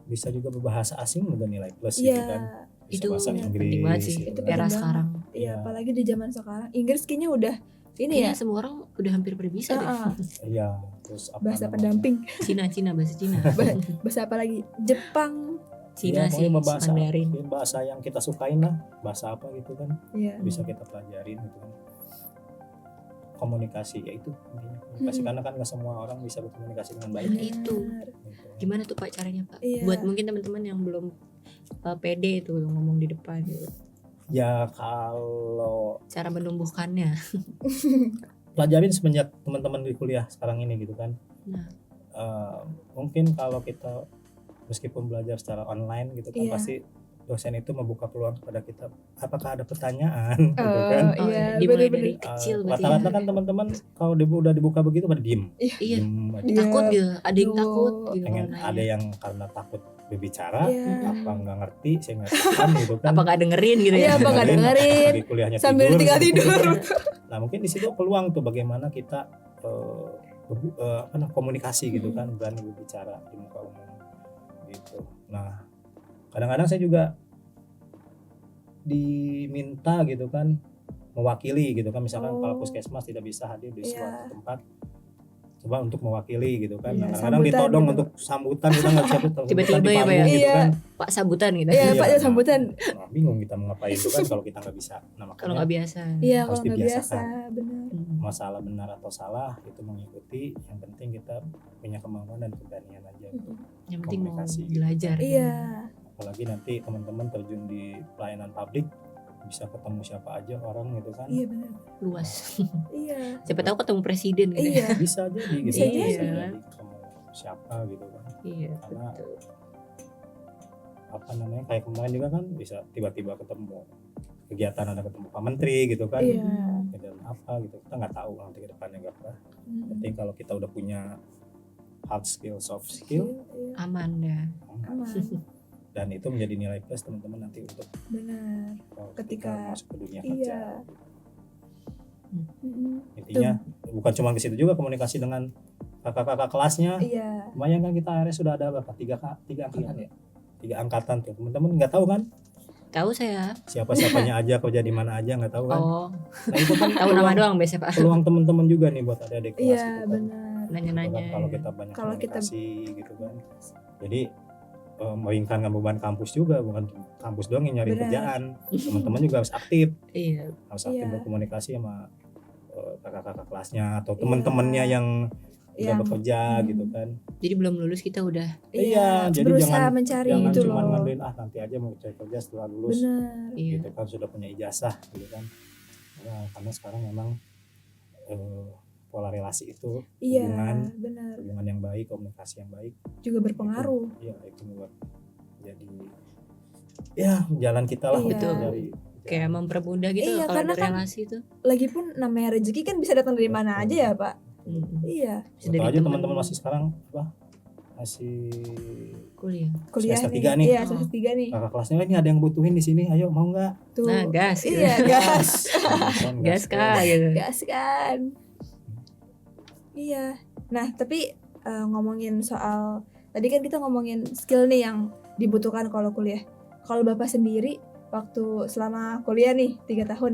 bisa juga berbahasa asing udah nilai plus Iya. gitu kan. Bisa Itu bahasa penting banget sih gitu Itu kan. era penting sekarang. Iya, Iya. apalagi di zaman sekarang. Inggris kayaknya udah ini Kayaknya ya. semua orang udah hampir pada bisa deh. Heeh, Iya, terus apa bahasa namanya? pendamping. Cina bahasa Cina. Bahasa apa lagi? Jepang. Cina Iya, sih, pokoknya bahasa, Mandarin. bahasa yang kita sukain lah, bahasa apa gitu kan Iya. bisa kita pelajarin gitu kan. Komunikasi ya itu intinya komunikasi, karena kan nggak semua orang bisa berkomunikasi dengan baik Nah, itu. Benar. gitu. Gimana tuh Pak caranya Pak? Iya. Buat mungkin teman-teman yang belum pede itu ngomong di depan gitu. Ya kalau Cara menumbuhkannya. pelajarin semenjak teman-teman di kuliah sekarang ini gitu kan. Nah. Mungkin kalau kita meskipun belajar secara online gitu kan Iya. pasti dosen itu membuka peluang kepada kita apakah ada pertanyaan gitu kan. Oh, iya, dimulai bener-bener. dari kecil berarti. Rata-rata kan teman-teman kalau udah dibuka begitu pada diem. Iya. Diem aja. Iya. Takut gitu. Ada yang Duh. takut gitu. Pengen kalau ada nanya. yang karena takut berbicara, Iya. apa nggak ngerti, saya nggak paham gitu kan. Apa nggak dengerin gitu Iya, ya? apa nggak dengerin, lagi kuliahnya sambil tidur, tinggal gitu. tidur. Nah mungkin di situ peluang tuh bagaimana kita komunikasi gitu kan, berani berbicara di muka umum gitu. Nah kadang-kadang saya juga diminta gitu kan mewakili gitu kan, misalkan Oh. kalau puskesmas tidak bisa hadir di Iya. suatu tempat, coba untuk mewakili gitu kan. Iya, Nah, kadang-kadang sambutan ditodong gitu. untuk sambutan kita nggak bisa Tiba-tiba di ya, Pak, panggung ya? gitu Iya. kan. Pak sambutan gitu. Iya, Pak, nah, sambutan. nah, bingung kita mau ngapain itu kan kalau kita nggak bisa. Nah Kalau makanya nggak biasa. Iya, Harus kalau nggak biasa, dibiasakan. benar. masalah benar atau salah itu mengikuti, yang penting kita punya kemampuan dan keberanian aja untuk Yang penting mau komunikasi. belajar. Iya. apalagi nanti teman-teman terjun di pelayanan publik bisa ketemu siapa aja orang gitu kan. Iya benar. Luas. Iya. Siapa tahu ketemu presiden gitu. Iya. Bisa jadi gitu. Bisa jadi. Ketemu siapa gitu kan. Iya, Karena betul. apa namanya kayak kemarin juga kan bisa tiba-tiba ketemu kegiatan, ada ketemu Pak Menteri gitu kan, Iya. kegiatan apa gitu, kita nggak tahu nanti ke depannya apa. Mm. Penting kalau kita udah punya hard skill, soft skill, Iya, Aman dah. aman. dan itu menjadi nilai plus teman-teman nanti untuk Benar. ketika Ketika- masuk ke dunia kerja. Iya. Mm-mm. Intinya bukan cuma ke situ juga, komunikasi dengan kakak-kakak kelasnya. Iya. Lumayan kan, kita ARS sudah ada berapa? Tiga angkatan ya? 3 angkatan tuh. Teman-teman nggak tahu kan Tahu saya. siapa-siapanya aja, kerja di mana aja, nggak tahu kan. Oh, Nah itu kan tahu nama doang biasa Pak. peluang teman-teman juga nih buat adik-adik kelas Iya, gitu kan. benar. Nanya-nanya. Gitu kan, kalau kita banyak Kalau kita- komunikasi gitu kan. Jadi meringankan beban kampus juga, bukan kampus doang yang nyari Benar. kerjaan. Teman-teman juga harus aktif, Iya. harus aktif Iya. berkomunikasi sama kakak-kakak kelasnya atau Iya. teman-temannya yang udah Yang- bekerja Hmm. gitu kan. Jadi belum lulus kita udah. Iya, jadi berusaha jangan- mencari Jangan itu cuma loh. ngandelin nanti aja mau cari kerja setelah lulus Benar. Iya. gitu kan, sudah punya ijazah gitu kan. Nah, karena sekarang memang pola relasi itu Iya, benar. hubungan yang baik, komunikasi yang baik, Juga berpengaruh. ya itu buat jadi ya jalan kita lah Iya. gitu, dari Kayak mempermudah gitu Iya, kalau karena ada kan- relasi itu. Lagipun namanya rezeki kan bisa datang dari mana aja ya, Pak. Iya, Bisa Betul dari aja teman teman-teman masih sekarang apa masih kuliah. kuliah Semester nih. 3 nih. Iya, semester 3 nih. kakak kelasnya, ini ada yang butuhin di sini, ayo mau nggak? Tuh. Nah, gas. gitu. Iya, gas. Kan, Gas kah gitu. Gas kan. Iya. Nah, tapi ngomongin soal tadi kan kita ngomongin skill nih yang dibutuhkan kalau kuliah. Kalau Bapak sendiri waktu selama kuliah nih 3 tahun,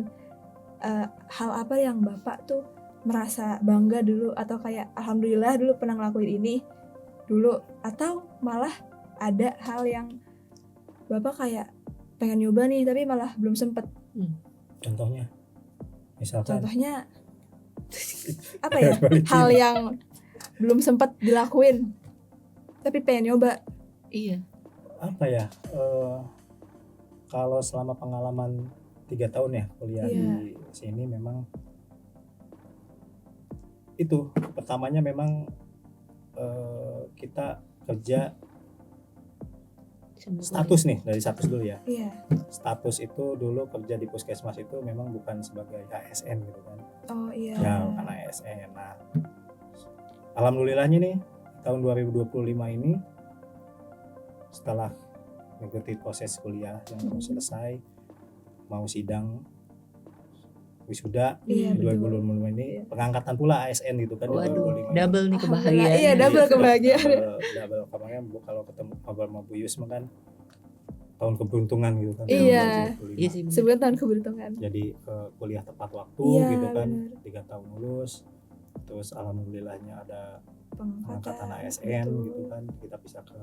hal apa yang Bapak tuh merasa bangga dulu atau kayak alhamdulillah dulu pernah ngelakuin ini dulu, atau malah ada hal yang Bapak kayak pengen nyoba nih tapi malah belum sempet. Contohnya misalkan Contohnya apa ya? Hal yang belum sempat dilakuin tapi pengen nyoba. Iya. apa ya, kalau selama pengalaman 3 tahun ya kuliah Iya. di sini, memang itu pertamanya memang kita kerja Sambil status nih, dari status dulu ya. Iya. Status itu dulu kerja di puskesmas itu memang bukan sebagai ASN gitu kan. Oh iya. Ya bukan ASN. Nah, alhamdulillahnya nih tahun 2025 ini setelah mengikuti proses kuliah yang mau selesai, mau sidang wisuda Iya, di betul. 2025 ini Iya. pengangkatan pula ASN gitu kan di Waduh, 2025. double nih Alhamdulillah. kebahagiaan. Iya, double kebahagiaan. Double kemarin kalau ketemu kabar sama Bu Yus kan tahun keberuntungan gitu kan. Iya. 2025. Iya sih. bener. Sebulan tahun keberuntungan. Jadi kuliah tepat waktu Iya, gitu kan, bener. 3 tahun lulus, terus alhamdulillahnya ada pengangkatan Pengangkatan ASN betul. gitu kan, kita bisa ke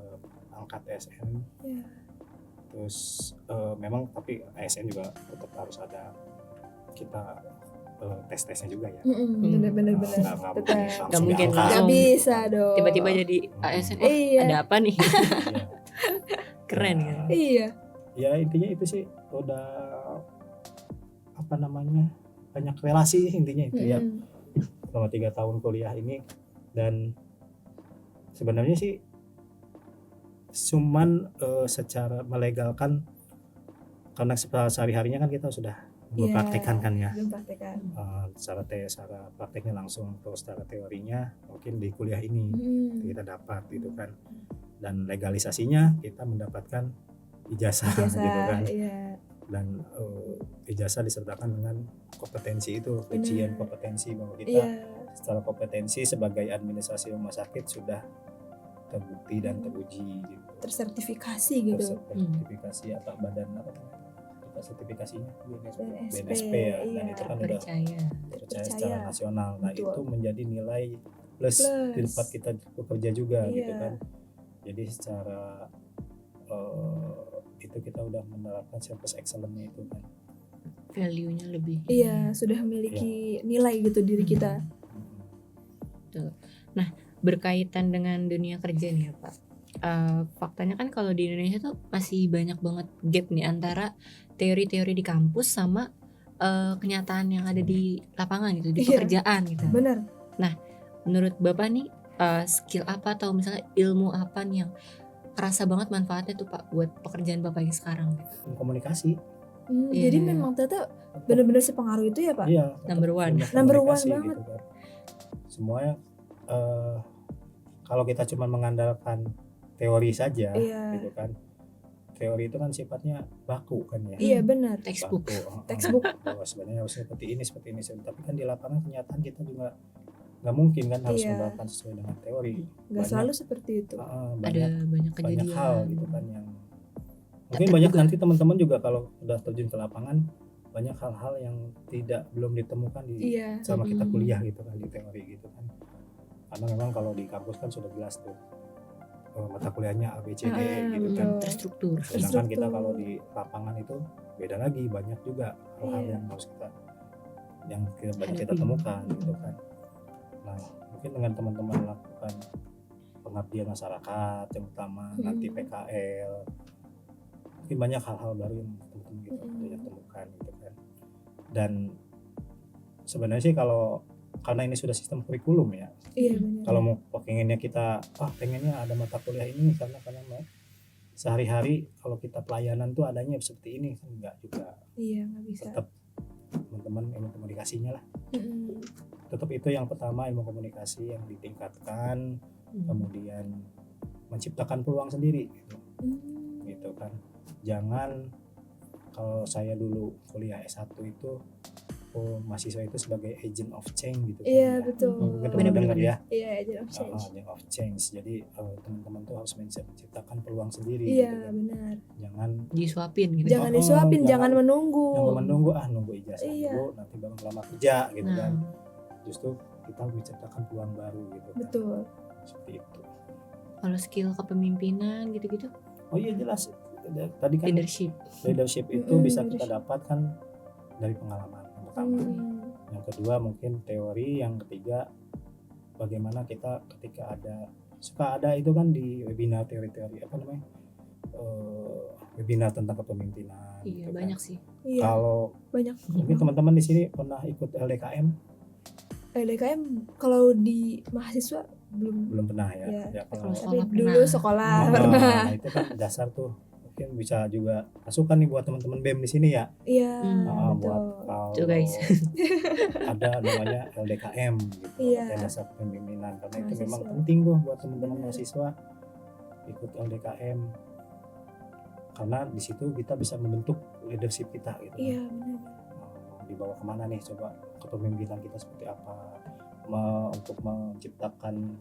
angkat ASN. Iya. Terus memang tapi ASN juga tetap harus ada kita tes-tesnya juga ya. Bener. Nggak Tetap. Nggak mungkin diangkat. Nggak bisa dong. Tiba-tiba jadi ASN. Oh, Iya. ada apa nih? Iya. Keren Nah, gitu. Iya. Ya intinya itu sih, udah apa namanya, banyak relasi intinya itu ya Mm-mm. selama 3 tahun kuliah ini. Dan sebenarnya sih cuman secara melegalkan, karena sehari-harinya kan kita sudah Iya. mempraktekkan kan ya. Belum praktekan. Secara prakteknya langsung, terus secara teorinya mungkin di kuliah ini kita dapat gitu kan. Dan legalisasinya kita mendapatkan ijazah gitu kan. Iya. Dan ijazah disertakan dengan kompetensi itu, Benar. ujian kompetensi bahwa kita Iya. secara kompetensi sebagai administrasi rumah sakit sudah terbukti dan teruji gitu. Tersertifikasi gitu. Tersertifikasi atau badan apa namanya? Kita sertifikasinya BNSP, BNSP ya. Dan iya. itu kan udah Percaya. percaya secara nasional. Nah, Betul. itu menjadi nilai plus di tempat kita bekerja juga Iya. gitu kan. Jadi secara itu kita udah menerapkan service excellence-nya itu kan. Value-nya lebih. Iya, sudah memiliki nilai gitu diri kita. Berkaitan dengan dunia kerja nih ya Pak. Faktanya kan kalau di Indonesia tuh masih banyak banget gap nih antara teori-teori di kampus sama kenyataan yang ada di lapangan gitu, di Iya. pekerjaan gitu. Benar. Menurut Bapak nih skill apa atau misalnya ilmu apa nih yang kerasa banget manfaatnya tuh Pak buat pekerjaan Bapak yang sekarang gitu? Komunikasi Jadi Iya. memang ternyata benar-benar sepengaruh itu ya Pak? Iya, Number one. ilmu Number one komunikasi banget. gitu kan. Semuanya kalau kita cuma mengandalkan teori saja Iya. gitu kan. Teori itu kan sifatnya baku kan ya. Iya benar. Textbook. Baku, Textbook. bahwa sebenarnya harus seperti ini. Tapi kan di lapangan kenyataan kita juga nggak mungkin kan harus Iya. menerapkan sesuai dengan teori. Nggak Banyak- selalu seperti itu. Ada banyak banyak banyak kejadian. hal gitu kan yang Tak mungkin banyak terduga. nanti teman-teman juga kalau udah terjun ke lapangan banyak hal-hal yang belum ditemukan di Iya. selama kita Mm-mm. kuliah gitu kan di teori gitu kan, karena memang kalau di kampus kan sudah jelas tuh mata kuliahnya A B C D E gitu kan, betul. Terstruktur. sedangkan kita Terstruktur. kalau di lapangan itu beda lagi, banyak juga hal-hal Iya. yang harus banyak kita Hadapi. temukan gitu kan. Nah mungkin dengan teman-teman melakukan pengabdian masyarakat yang utama nanti PKL, mungkin banyak hal-hal baru yang teman-teman kita banyak temukan gitu kan. Dan sebenarnya sih kalau karena ini sudah sistem kurikulum ya, Iya benar. kalau mau pengennya kita pengennya ada mata kuliah ini karena mau sehari-hari kalau kita pelayanan tuh adanya seperti ini kan, enggak juga. Iya nggak bisa. Tetap teman-teman ilmu komunikasinya lah, Mm-mm. tetap itu yang pertama, ilmu komunikasi yang ditingkatkan, kemudian menciptakan peluang sendiri gitu, gitu kan. Jangan kalau saya dulu kuliah S1 itu mahasiswa itu sebagai agent of change gitu kan Iya ya. betul. Mungkin pernah Bener-bener dengar ya. Iya agent of change. Agent of change. Jadi teman-teman tuh harus menciptakan peluang sendiri Iya gitu kan. benar. Jangan Disuapin gitu. Jangan disuapin, jangan menunggu. menunggu nunggu ijazah Iya. dulu nanti baru melamar kerja gitu kan. Nah, Justru kita menciptakan peluang baru gitu kan. Betul. Seperti itu. kalau skill kepemimpinan gitu-gitu, Oh iya jelas. Tadi kan leadership. itu bisa kita leadership. dapatkan dari pengalaman yang pertama. Yang kedua mungkin teori, yang ketiga bagaimana kita ketika suka ada itu kan di webinar teori-teori apa namanya, webinar tentang kepemimpinan. Iya, gitu kan. banyak sih. Iya Kalau banyak. mungkin teman-teman di sini pernah ikut LDKM? LDKM kalau di mahasiswa belum. Belum pernah ya. Iya. Ya, Kalau Tapi sekolah dulu pernah. sekolah Nah, pernah. itu kan dasar tuh, mungkin bisa juga masukan nih buat teman-teman BEM di sini ya. Iya Buat betul. kalau Tuh, guys. ada namanya LDKM gitu, Iya. latihan dasar kepemimpinan, karena itu Mahasiswa. memang penting tuh buat teman-teman Benar. mahasiswa ikut LDKM, karena di situ kita bisa membentuk leadership kita gitu. Iya benar. Dibawa kemana nih, coba kepemimpinan kita seperti apa, untuk menciptakan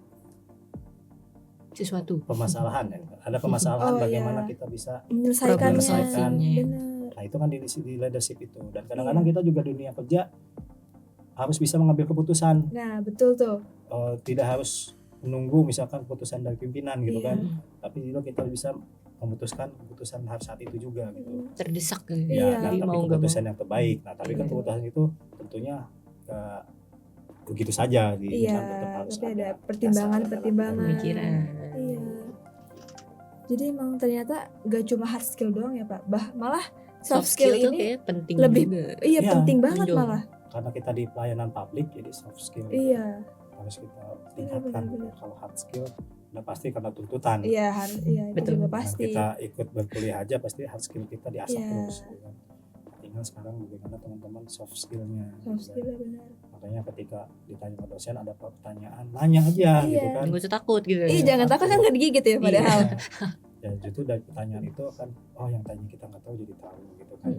Sesuatu. permasalahan ya. Ada permasalahan Oh, bagaimana iya. kita bisa Menyelesaikannya. Menyelesaikan. Benar. Nah itu kan di leadership itu, dan kadang-kadang Iya. kita juga dunia kerja harus bisa mengambil keputusan, Nah betul tuh. tidak harus menunggu misalkan keputusan dari pimpinan gitu Iya. kan, tapi juga kita bisa memutuskan keputusan harus saat itu juga gitu. Terdesak gitu. Iya. Ya, Jadi tapi mau nggak keputusan mau. yang terbaik. Nah tapi kan Iya. keputusan itu tentunya gak begitu saja gitu Iya, kan, tetap harus tapi ada dasar, pertimbangan-pertimbangan. ada Pemikiran. Iya. Jadi emang ternyata gak cuma hard skill doang ya Pak, malah soft skill tuh ini kayak penting lebih- juga. iya Iya, penting banget menonjol. malah. karena kita di pelayanan publik, jadi soft skill Iya, harus kita tingkatkan. benar-benar. Kalau hard skill udah pasti karena tuntutan. iya harus, iya itu Betul. juga Dan pasti. kita ikut berkuliah aja pasti hard skill kita diasah Iya. terus gitu kan. Tinggal sekarang bagaimana teman-teman soft skillnya Soft gitu kan. skill benar. Makanya ketika ditanya ke dosen ada pertanyaan, nanya aja Iya. gitu kan. Nggak usah takut gitu. Ih jangan takut kan nggak digigit ya padahal. Iya. Ya justru dari pertanyaan itu kan, yang tanya kita nggak tahu jadi tahu gitu kan.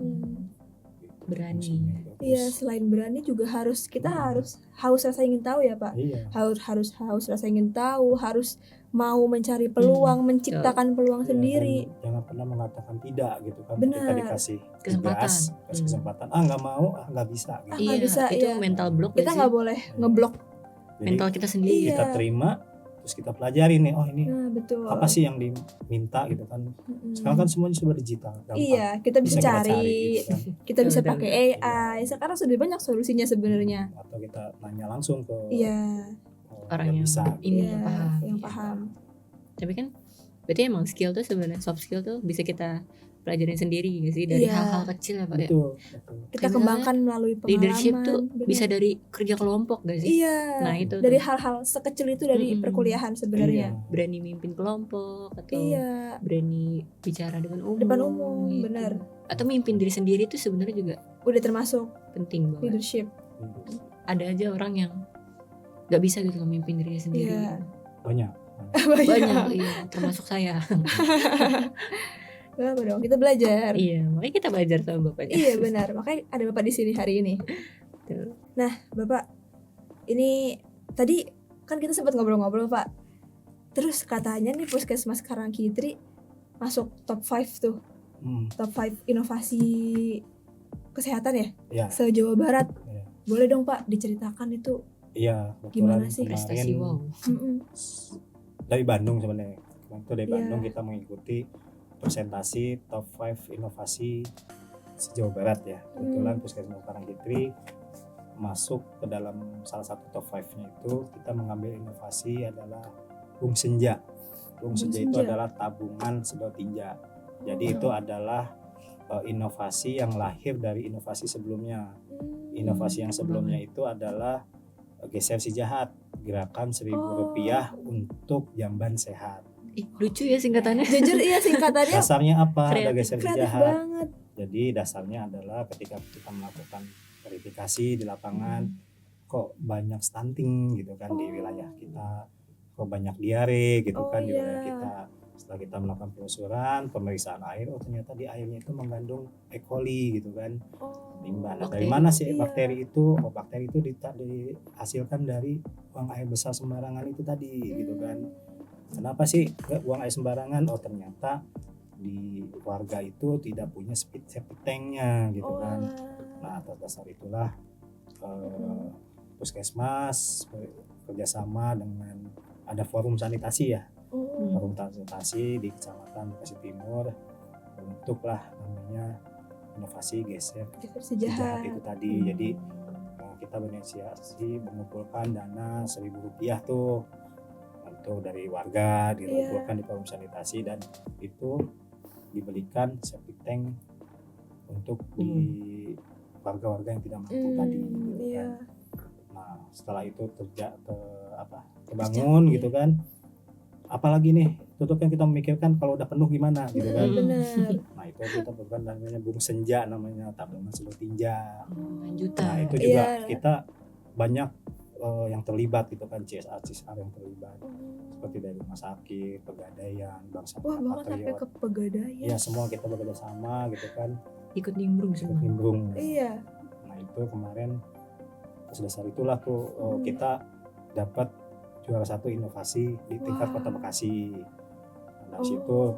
Gitu, Berani. fungsinya gitu. Iya Terus, selain berani juga kita harus haus rasa ingin tahu ya Pak. iya. Harus haus rasa ingin tahu, harus mau mencari peluang, menciptakan peluang Iya, sendiri. dan jangan pernah mengatakan tidak gitu kan. Benar. Kita dikasih Kesempatan. tugas, kasih kesempatan, nggak mau, nggak bisa gitu. nggak Iya, bisa, itu iya. mental block Kita nggak boleh ngeblok. Jadi mental kita sendiri. Iya. kita terima, terus kita pelajari nih, ini Nah betul. apa sih yang diminta gitu kan. Mm-mm. Sekarang kan semuanya sudah digital, gampang. Iya, kita bisa kita cari, gitu kan. kita bisa Betul, pakai betul. AI. Sekarang sudah banyak solusinya sebenarnya. Atau kita nanya langsung ke Iya, Orang yang bisa. ini iya, yang paham. yang paham. Tapi kan Berarti emang skill tuh sebenarnya soft skill tuh bisa kita pelajarin sendiri gak sih dari Iya. hal-hal kecil ya Pak ya. Betul. Kita Kayak kembangkan melalui pengalaman. Leadership tuh bener. bisa dari kerja kelompok gak sih? Iya. Nah, itu dari tuh. hal-hal sekecil itu dari Mm-mm. perkuliahan sebenarnya. Iya. Berani mimpin kelompok atau Iya. berani bicara depan umum. Depan umum, gitu. benar. Atau mimpin diri sendiri tuh sebenarnya juga Udah termasuk penting banget. leadership. Ada aja orang yang gak bisa gitu loh mimpin dirinya sendiri. Iya. Banyak. Banyak, iya, termasuk saya. Apa dong? Kita belajar. Iya, makanya kita belajar sama bapaknya. Iya benar. Makanya ada Bapak di sini hari ini. Tuh. Nah, Bapak, ini tadi kan kita sempat ngobrol-ngobrol, Pak. Terus katanya nih Puskesmas Karangkitri masuk top 5 tuh. Top 5 inovasi kesehatan ya? Ya. Se-Jawa Barat. Iya. Boleh dong, Pak, diceritakan itu Iya, Gimana kebetulan sih? Prestasi kemarin wow. dari Bandung sebenarnya. Kemarin itu dari Iya. Bandung kita mengikuti presentasi top 5 inovasi se-Jawa Barat ya. Kebetulan Puskesmas Karangkitri masuk ke dalam salah satu top 5-nya itu kita mengambil inovasi adalah Bung Senja. Bung Senja itu Senja. adalah tabungan sedot tinja. Jadi itu adalah inovasi yang lahir dari inovasi sebelumnya. Inovasi yang sebelumnya itu adalah geser si jahat, gerakan Rp1.000 untuk jamban sehat. Ih, lucu ya singkatannya. Jujur iya singkatannya Dasarnya apa? Ada Kreatif. geser si kreatif jahat. banget. Jadi dasarnya adalah ketika kita melakukan verifikasi di lapangan, kok banyak stunting gitu kan di wilayah kita, kok banyak diare gitu Oh, kan di iya. wilayah kita. Setelah kita melakukan penelusuran, pemeriksaan air, oh ternyata di airnya itu mengandung E. coli gitu kan, Oh. limbah. Nah, Bakteri. dari mana sih Iya. bakteri itu? Oh, bakteri itu dihasilkan dari buang air besar sembarangan itu tadi gitu kan. Kenapa sih nggak buang air sembarangan? Oh ternyata di warga itu tidak punya septic tanknya gitu Oh, kan. Nah atas dasar itulah Puskesmas kerjasama dengan ada forum sanitasi ya, oh. forum sanitasi di Kecamatan Bekasi Timur bentuklah namanya inovasi geser Geser si sejahat. jahat itu tadi. Jadi kita berinisiasi mengumpulkan dana Rp1.000 tuh untuk dari warga dikumpulkan di forum sanitasi dan itu dibelikan septic tank untuk di warga-warga yang tidak mampu tadi gitu Iya. kan. Nah setelah itu terbangun gitu kan, apalagi nih tutup yang kita memikirkan kalau udah penuh gimana gitu kan. Benar. Nah itu kita bukan namanya Bung Senja, namanya tabungan sedot tinja. Lanjutan. Nah itu juga Iya. kita banyak yang terlibat gitu kan, CSR yang terlibat seperti dari rumah sakit, pegadaian, bank Wah, sampah bahkan sampai patriot. ke pegadaian. Ya semua kita bekerja sama gitu kan, Ikut nimbrung ikut semua. nimbrung. Iya. Nah itu kemarin atas dasar itulah tuh kita dapat juara 1 inovasi di tingkat Wah. Kota Bekasi. Nah situ Oh.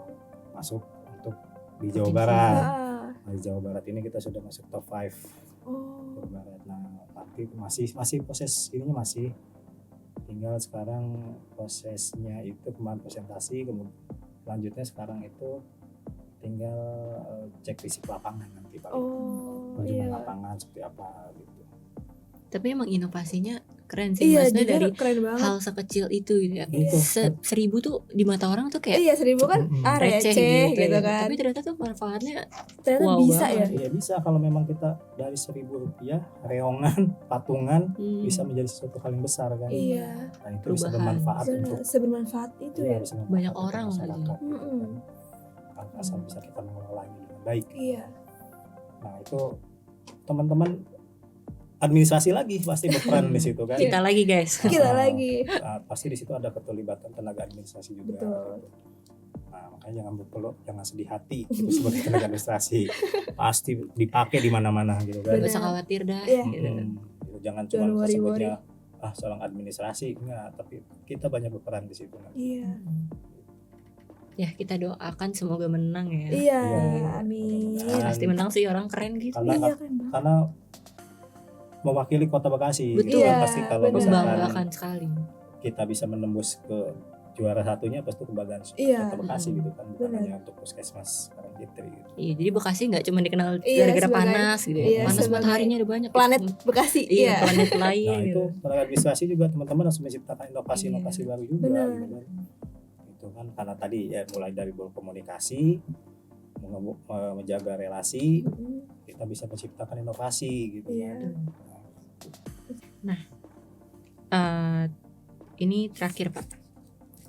masuk untuk di Jawa Provinsi. Barat. Ah. Nah, di Jawa Barat ini kita sudah masuk top 5 Oh. Jawa Barat. Nah nanti masih proses ininya masih tinggal sekarang prosesnya itu kemarin presentasi, kemudian selanjutnya sekarang itu tinggal cek fisik lapangan nanti paling Oh. kunjungan Iya. lapangan seperti apa gitu. Tapi emang inovasinya keren sih, Iya, maksudnya jujur dari keren banget. hal sekecil itu gitu ya. Itu. 1.000 tuh di mata orang tuh kayak Iya, 1.000 kan receh gitu ya. kan. Tapi ternyata tuh manfaatnya Ternyata wow bisa ya. banget. Iya bisa kalau memang kita dari Rp1.000 reongan patungan bisa menjadi sesuatu hal yang besar kan. Iya. Nah itu bisa Perubahan. bermanfaat untuk Sebermanfaat itu iya, ya. bisa bermanfaat Banyak untuk orang masyarakat lagi. gitu kan. Asal bisa kita mengelolanya dengan baik. Iya. Nah itu teman-teman administrasi lagi pasti berperan di situ kan. Kita lagi guys. Kita lagi. Nah, pasti di situ ada keterlibatan tenaga administrasi juga. Betul. Nah makanya jangan berpeluk, jangan sedih hati gitu, sebagai tenaga administrasi pasti dipakai di mana-mana gitu kan. Gak usah khawatir dah. Iya. Gitu. Gitu. Jangan Jangan cuma worry-worry. sebutnya seorang administrasi enggak, tapi kita banyak berperan di situ. Iya. Ya kita doakan semoga menang ya. Iya, Iya. amin. Pasti menang sih, orang keren gitu. Karena Iya, keren banget. karena mewakili Kota Bekasi Betul. gitu kan. Iya, Pasti kalau benar. misalkan Membanggakan sekali. kita bisa menembus ke juara satunya pasti kebanggaan Iya. Kota Bekasi gitu kan, bukan Benar. hanya untuk Puskesmas Karangkitri gitu. Iya, jadi Bekasi nggak cuma dikenal Iya, gara-gara sebagai- panas gitu ya. iya, Panas sebagai mataharinya ada banyak. Planet Bekasi. Iya, Iya. planet lain Nah gitu. itu tenaga administrasi juga teman-teman harus menciptakan inovasi-inovasi Iya. baru juga Benar. gitu kan. Gitu. kan, karena tadi ya mulai dari berkomunikasi, menjaga relasi, kita bisa menciptakan inovasi gitu Iya. kan. Ini terakhir Pak,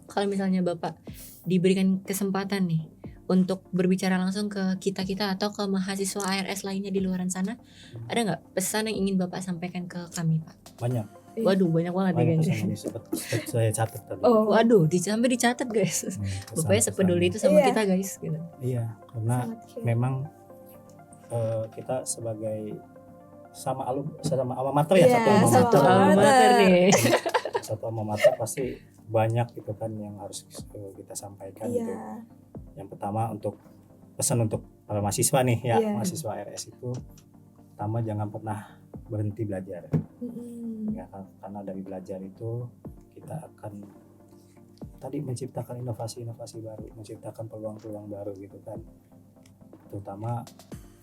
kalau misalnya Bapak diberikan kesempatan nih untuk berbicara langsung ke kita-kita atau ke mahasiswa ARS lainnya di luaran sana, ada nggak pesan yang ingin Bapak sampaikan ke kami Pak? Banyak Waduh, banyak banget nih banyak kayaknya. pesan yang saya catat tadi. Oh, Waduh, sampai dicatat guys. Pesan-pesannya. Bapaknya sepeduli itu sama Iya. kita guys gitu. Iya, karena sangat care. memang kita sebagai sama alma mater ya, Iya, satu alma sama mater. alma Alma mater. mater nih. Satu alma mater pasti banyak gitu kan yang harus kita sampaikan gitu. Iya. Yang pertama untuk pesan untuk para mahasiswa nih ya, Iya. mahasiswa RS itu pertama jangan pernah berhenti belajar ya kan, karena dari belajar itu kita akan tadi menciptakan inovasi-inovasi baru, menciptakan peluang-peluang baru gitu kan, terutama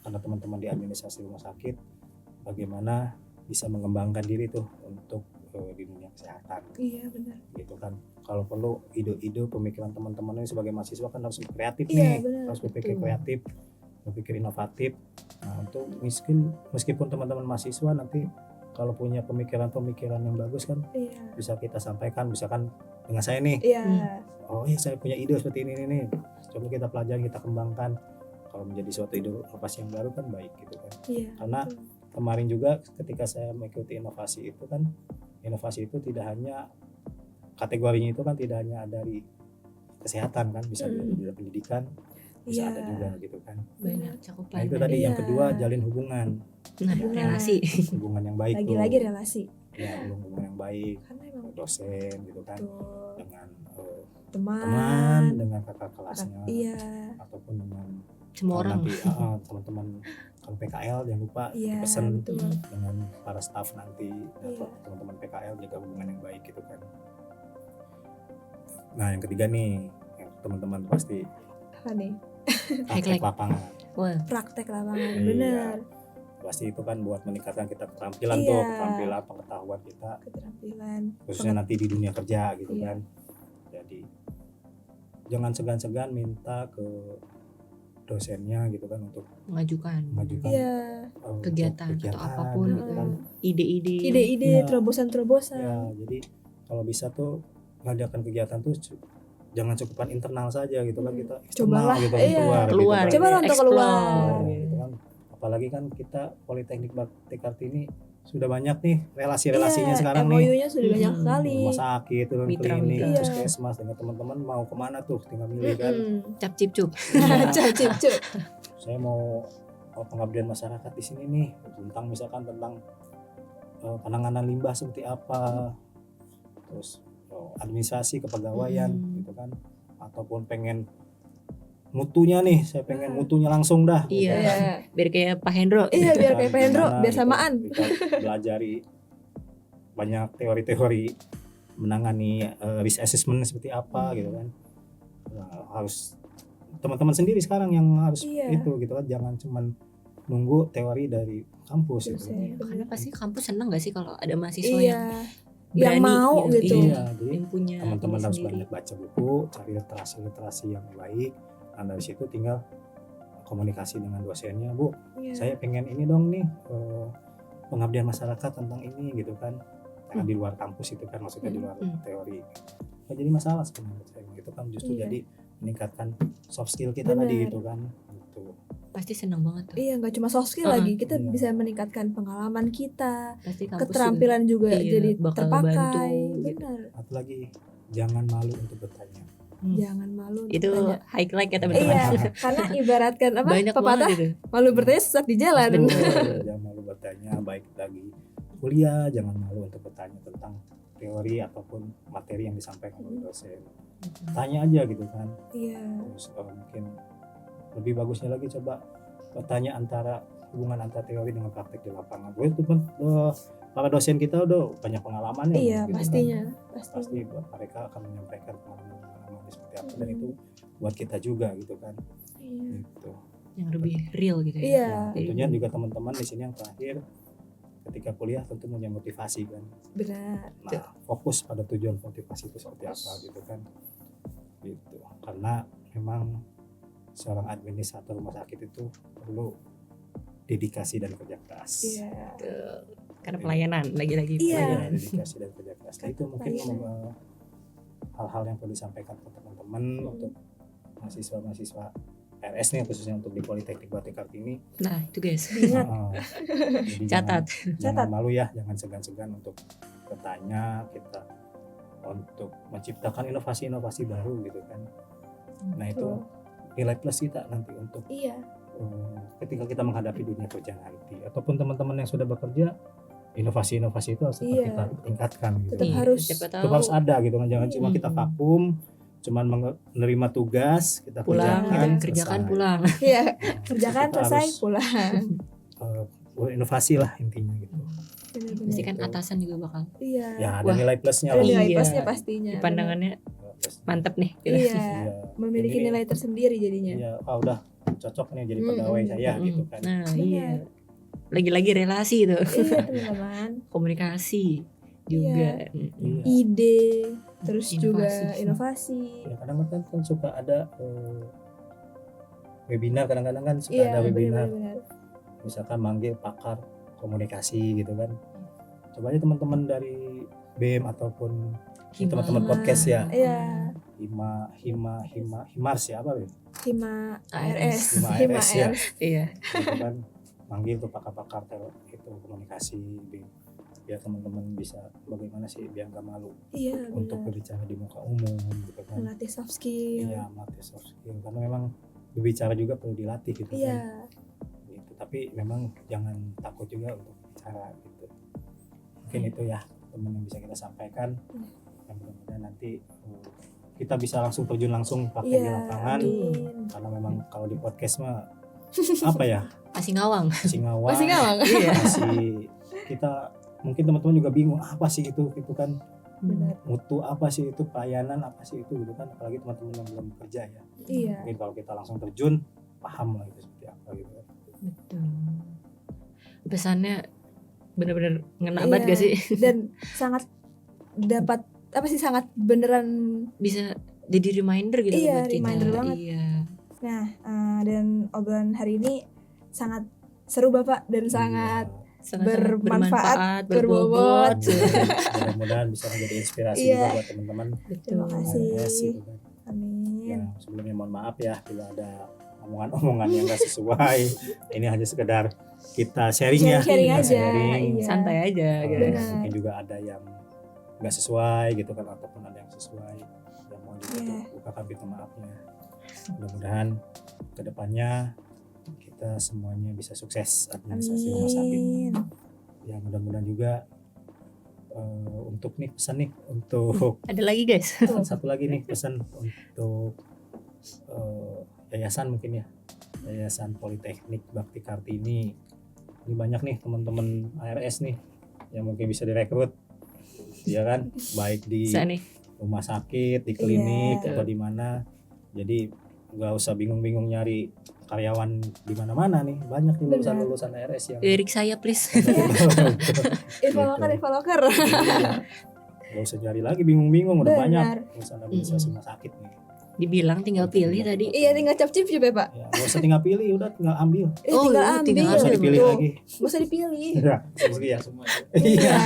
karena teman-teman di administrasi rumah sakit bagaimana bisa mengembangkan diri tuh untuk di dunia kesehatan Iya benar. gitu kan. Kalau perlu ide-ide pemikiran teman-teman ini sebagai mahasiswa kan harus kreatif Iya, nih, benar. harus berpikir Betul. kreatif, berpikir inovatif. Nah, untuk meskipun teman-teman mahasiswa nanti kalau punya pemikiran-pemikiran yang bagus kan Iya. bisa kita sampaikan, misalkan dengan saya nih, Iya. oh iya saya punya ide seperti ini nih, coba kita pelajari, kita kembangkan. Kalau menjadi suatu ide inovasi yang baru kan baik gitu kan. Iya. Karena betul. kemarin juga ketika saya mengikuti inovasi itu kan, inovasi itu tidak hanya kategorinya itu kan tidak hanya dari kesehatan kan, bisa dari pendidikan, bisa Iya. ada juga gitu kan. Banyak cakupan. Nah itu tadi yang Iya. kedua, jalin hubungan Nah, Hubungan. relasi. hubungan yang baik Lagi-lagi tuh. relasi. Ya, hubungan yang baik, Karena emang dosen gitu kan, betul. dengan Teman. teman, dengan kakak kelasnya, Iya. ataupun dengan Semua orang. nanti teman-teman kalau PKL jangan lupa Iya. pesan Betul. dengan para staf nanti, Iya. teman-teman PKL jaga hubungan yang baik gitu kan. Nah yang ketiga nih, yang teman-teman pasti Apa nih? praktek Like. lapangan. Wah, Praktek lapangan. Iya. Benar. Pasti itu kan buat meningkatkan kita keterampilan Iya. tuh, keterampilan pengetahuan kita Keterampilan. khususnya nanti di dunia kerja gitu Iya. kan. Jadi jangan segan-segan minta ke dosennya gitu kan untuk mengajukan mengajukan Iya. untuk Kegiatan atau apapun gitu gitu kan. ide-ide. Ide-ide, Iya. terobosan-terobosan. Ya, jadi kalau bisa tuh ngadakan kegiatan tuh jangan cukupan internal saja gitu kan, kita eksternal Cobalah, gitu iya. keluar Keluar. gitu Coba kan. lah untuk Explore. keluar. Gitu kan. Apalagi kan kita Politeknik Bakti Kartini sudah banyak nih relasi-relasinya Iya, sekarang nih. MOU-nya sudah banyak Mm-mm. sekali. Rumah sakit, turun Mitra-mitra. klinik, Iya. puskesmas, dengan teman-teman mau kemana tuh tinggal milih kan. Cap cip cup. Cip-cip. Saya mau pengabdian masyarakat di sini nih, tentang misalkan tentang penanganan limbah seperti apa, terus administrasi kepegawaian gitu kan, ataupun pengen mutunya nih, saya pengen mutunya langsung dah gitu Iya. kan. Iya. Biar kayak Pak Hendro. Iya, biar kayak Pak Hendro, Gimana biar gitu, samaan. kita belajari banyak teori-teori menangani risk assessment seperti apa gitu kan. Nah, harus teman-teman sendiri sekarang yang harus Iya. itu gitu kan, jangan cuman nunggu teori dari kampus gitu. Dosen. Karena pasti kampus seneng gak sih kalau ada mahasiswa Iya. yang Yang mau gitu. Iya, jadi yang punya teman-teman ini harus sendiri. banyak baca buku, cari literasi yang baik. Dan dari situ tinggal komunikasi dengan dosennya, Bu. Iya. Saya pengen ini dong nih, pengabdian masyarakat tentang ini gitu kan. Yang di luar kampus itu kan, maksudnya di luar teori. Nggak jadi masalah sebenarnya saya gitu kan, justru Iya. jadi meningkatkan soft skill kita Benar. tadi gitu kan. Gitu. Pasti seneng banget tuh. Iya, nggak cuma soft skill Uh-uh. lagi, kita Iya. bisa meningkatkan pengalaman kita, Pasti kampus keterampilan juga iya, jadi bakal terpakai. bantu gitu. Benar. Satu lagi, jangan malu untuk bertanya. Jangan malu untuk itu tanya. highlight kata Iya, benar. karena ibaratkan apa? Banyak Pepatah banget itu. malu bertanya sesat di jalan. Bener. Jangan malu bertanya, baik lagi kuliah, jangan malu untuk bertanya tentang teori ataupun materi yang disampaikan oleh dosen. Tanya aja gitu kan. Iya. Terus mungkin lebih bagusnya lagi coba bertanya antara hubungan antara teori dengan praktek di lapangan. Itu kan para dosen kita udah banyak pengalamannya. Iya, gitu kan. pastinya. Pasti mereka akan menyampaikan pengalaman seperti apa, dan itu buat kita juga gitu kan. Iya. Gitu. Yang lebih real gitu ya. Iya. Nah, tentunya juga teman-teman di sini yang terakhir ketika kuliah tentu punya motivasi kan. Benar. Nah, fokus pada tujuan motivasi itu seperti apa gitu kan. gitu. Karena memang seorang administrator rumah sakit itu perlu dedikasi dan kerja keras. Iya. Karena pelayanan lagi-lagi Iya. pelayanan. Dedikasi dan kerja keras. Nah, itu mungkin hal-hal yang perlu disampaikan ke teman-teman untuk mahasiswa-mahasiswa RS nih, khususnya untuk di Politeknik Bakti Kartini. Nah itu guys, Ingat. Jadi catat. jangan Catat. malu ya, jangan segan-segan untuk bertanya kita, untuk menciptakan inovasi-inovasi baru gitu kan. Nah itu Betul. nilai plus kita nanti untuk Iya. ketika kita menghadapi dunia kerja nanti, ataupun teman-teman yang sudah bekerja, inovasi-inovasi itu harus tetap Iya. kita tingkatkan gitu. Tetap Iya, harus. siapa tahu Tetap harus ada gitu kan, jangan cuma kita vakum, cuman menerima tugas kita pulang kerjakan, kita kerjakan selesai. pulang. Iya. Nah, Kerjakan kita selesai harus, pulang. inovasi lah intinya gitu. Benar-benar. Pasti kan atasan juga bakal Iya. Ya ada Wah, nilai plusnya Ada lah. nilai Iya. plusnya pastinya. di pandangannya Nilai plusnya. mantep nih gitu. Iya. Iya. Memiliki Ini- nilai tersendiri jadinya. Iya, udah cocok nih jadi pegawai saya gitu kan. Nah Benar. iya, lagi-lagi relasi itu, Iya teman-teman. komunikasi juga. Iya. Ide, terus juga Inovasi. inovasi. Ya, kadang-kadang kan suka ada webinar, kadang-kadang kan suka Iya ada webinar, benar-benar. misalkan manggil pakar komunikasi gitu kan. Coba aja teman-teman dari BEM ataupun teman-teman podcast ya, Iya. Himars ya apa ya? Hima ARS. ARS. Hima ARS ya. Iya. Gitu kan, manggil tuh pakar-pakar itu komunikasi biar teman-teman bisa bagaimana sih biar nggak malu Iya untuk benar. berbicara di muka umum gitu kan. Melatih soft skill. Iya, melatih soft skill karena memang berbicara juga perlu dilatih gitu Iya. kan. Gitu. Tapi memang jangan takut juga untuk bicara gitu. Mungkin itu ya teman yang bisa kita sampaikan. Yang mudah-mudahan nanti kita bisa langsung terjun langsung pakai di Iya. lapangan, Amin. karena memang kalau di podcast mah apa ya, Masih ngawang. masih ngawang, Masih ngawang. Iya. masih kita mungkin teman-teman juga bingung apa sih itu kan Benar. mutu apa sih itu, pelayanan apa sih itu gitu kan, apalagi teman-teman yang belum bekerja ya. Iya. Mungkin kalau kita langsung terjun paham lah itu seperti apa gitu kan. Betul. Pesannya bener-bener ngena Iya. banget gak sih? Dan sangat dapat apa sih, sangat beneran. Bisa jadi reminder gitu Iya, buat kita. reminder banget. Iya. Nah, dan obrolan hari ini sangat seru Bapak dan sangat Sangat-sangat Bermanfaat, berbobot. Iya. Mudah-mudahan bisa menjadi inspirasi Iya. juga buat teman-teman. Betul. Terima kasih. ARS gitu kan. amin. Ya, sebelumnya mohon maaf ya bila ada omongan-omongan yang gak sesuai. Ini hanya sekedar kita sharing ya. Sharing Kita aja. sharing. Iya. Santai aja gitu. Benar. Mungkin juga ada yang nggak sesuai gitu kan, ataupun ada yang sesuai. Ya mohon juga Iya. bukakan pintu maafnya. Mudah-mudahan kedepannya kita semuanya bisa sukses administrasi rumah sakit. Amin. Ya mudah-mudahan juga untuk nih pesan nih untuk Ada lagi guys. satu lagi nih pesan untuk yayasan mungkin ya, Yayasan Politeknik Bakti Kartini. Ini banyak nih teman-teman ARS nih yang mungkin bisa direkrut, ya kan, baik di Bisa nih. rumah sakit, di klinik Iya. atau di mana. Jadi nggak usah bingung-bingung nyari karyawan di mana-mana nih, banyak nih Benar. lulusan ARS yang Lirik saya please. Evaluator. Iya. Gak usah cari lagi bingung-bingung, udah Benar. banyak urusan administrasi rumah sakit nih. Dibilang tinggal pilih tadi. Iya, tinggal cap-cip ya Pak. Ya, gak usah tinggal pilih, udah tinggal ambil. Oh, Tinggal iya, ambil. tinggal Gak usah ambil, dipilih Tuh. lagi. Gak usah dipilih. Ya, rezeki ya semua. Iya.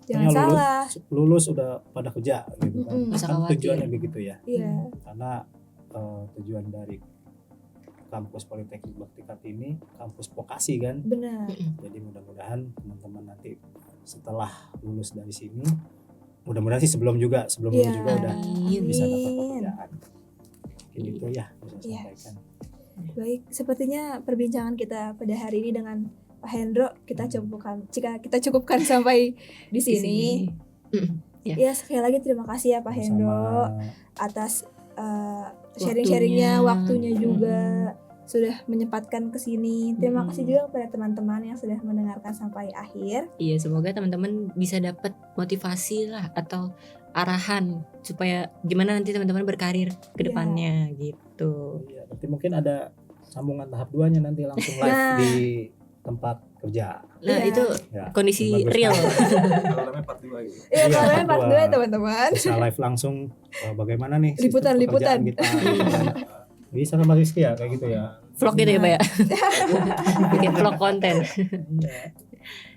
Jangan Pokoknya salah. lulus udah pada kerja gitu kan. Mm-mm. Masa Kan khawatir. tujuannya begitu ya. Iya. Karena tujuan dari kampus Politeknik Bakti Kartini kampus vokasi kan. Benar. Jadi mudah-mudahan teman-teman nanti setelah lulus dari sini, mudah-mudahan sih sebelum Iya. lulus juga udah Amin. bisa dapat Amin. pekerjaan. Mungkin itu ya bisa Iya. sampaikan. Baik, sepertinya perbincangan kita pada hari ini dengan Pak Hendro kita cukupkan sampai di sini. Ya, sekali lagi terima kasih ya Pak Hendro Sama atas sharing-sharingnya, waktunya juga Mm-mm. sudah menyempatkan ke sini. Terima Mm-mm. kasih juga kepada teman-teman yang sudah mendengarkan sampai akhir. Iya, semoga teman-teman bisa dapat motivasi lah atau arahan supaya gimana nanti teman-teman berkarir ke Iya. depannya gitu. iya, nanti mungkin ada sambungan tahap 2-nya nanti langsung live Nah. di tempat kerja. Nah Iya. itu Ya, kondisi bagus real. Kalau namanya part 2 gitu. Iya, Iya, kalian part part 2 teman-teman. Bisa live langsung bagaimana nih sistem Liputan. pekerjaan kita. Bisa sama Rizky ya kayak gitu ya. Vlog gitu ya Pak ya. Bikin vlog konten. Iya.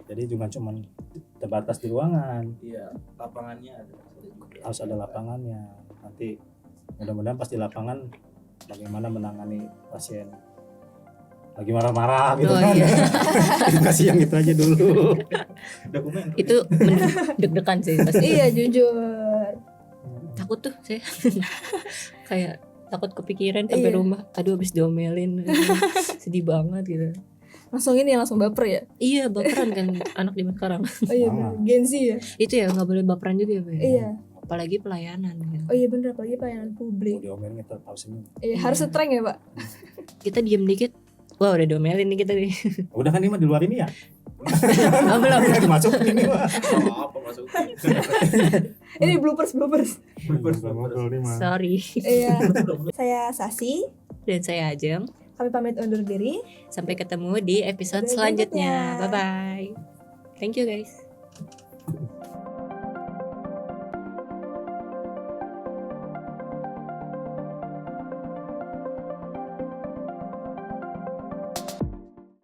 Jadi cuman terbatas di ruangan, Iya, lapangannya ada juga. harus ada lapangannya. Nanti mudah-mudahan pas di lapangan bagaimana menangani pasien lagi marah-marah gitu Oh, kan. iya. Kasih yang itu aja dulu. Dokumen. Itu deg-degan sih pasti. Iya, jujur. Takut tuh saya. Kayak takut kepikiran sampai Iya. rumah. Aduh habis diomelin. Sedih banget gitu. Langsung baper ya. Iya baperan kan anak zaman sekarang. Oh iya, Sama. bener. Gen Z ya. Itu ya nggak boleh baperan juga ya Pak ya? Iya. Apalagi pelayanan gitu. Oh iya bener, apalagi pelayanan Mau publik. diomelin kita tahu senyum. Iya, harus strength ya, Pak. Kita diem dikit. Wah udah diomelin nih kita nih. Udah kan ini mah di luar ini ya? Oh, belum. Udah masuk ini mah. Apa masuk? Ini bloopers. Ngobrol nih mah. Sorry. Iya. Saya Sasi. Dan saya Ajeng. Kami pamit undur diri. Sampai ketemu di episode Selanjutnya. selanjutnya. Bye bye. Thank you guys.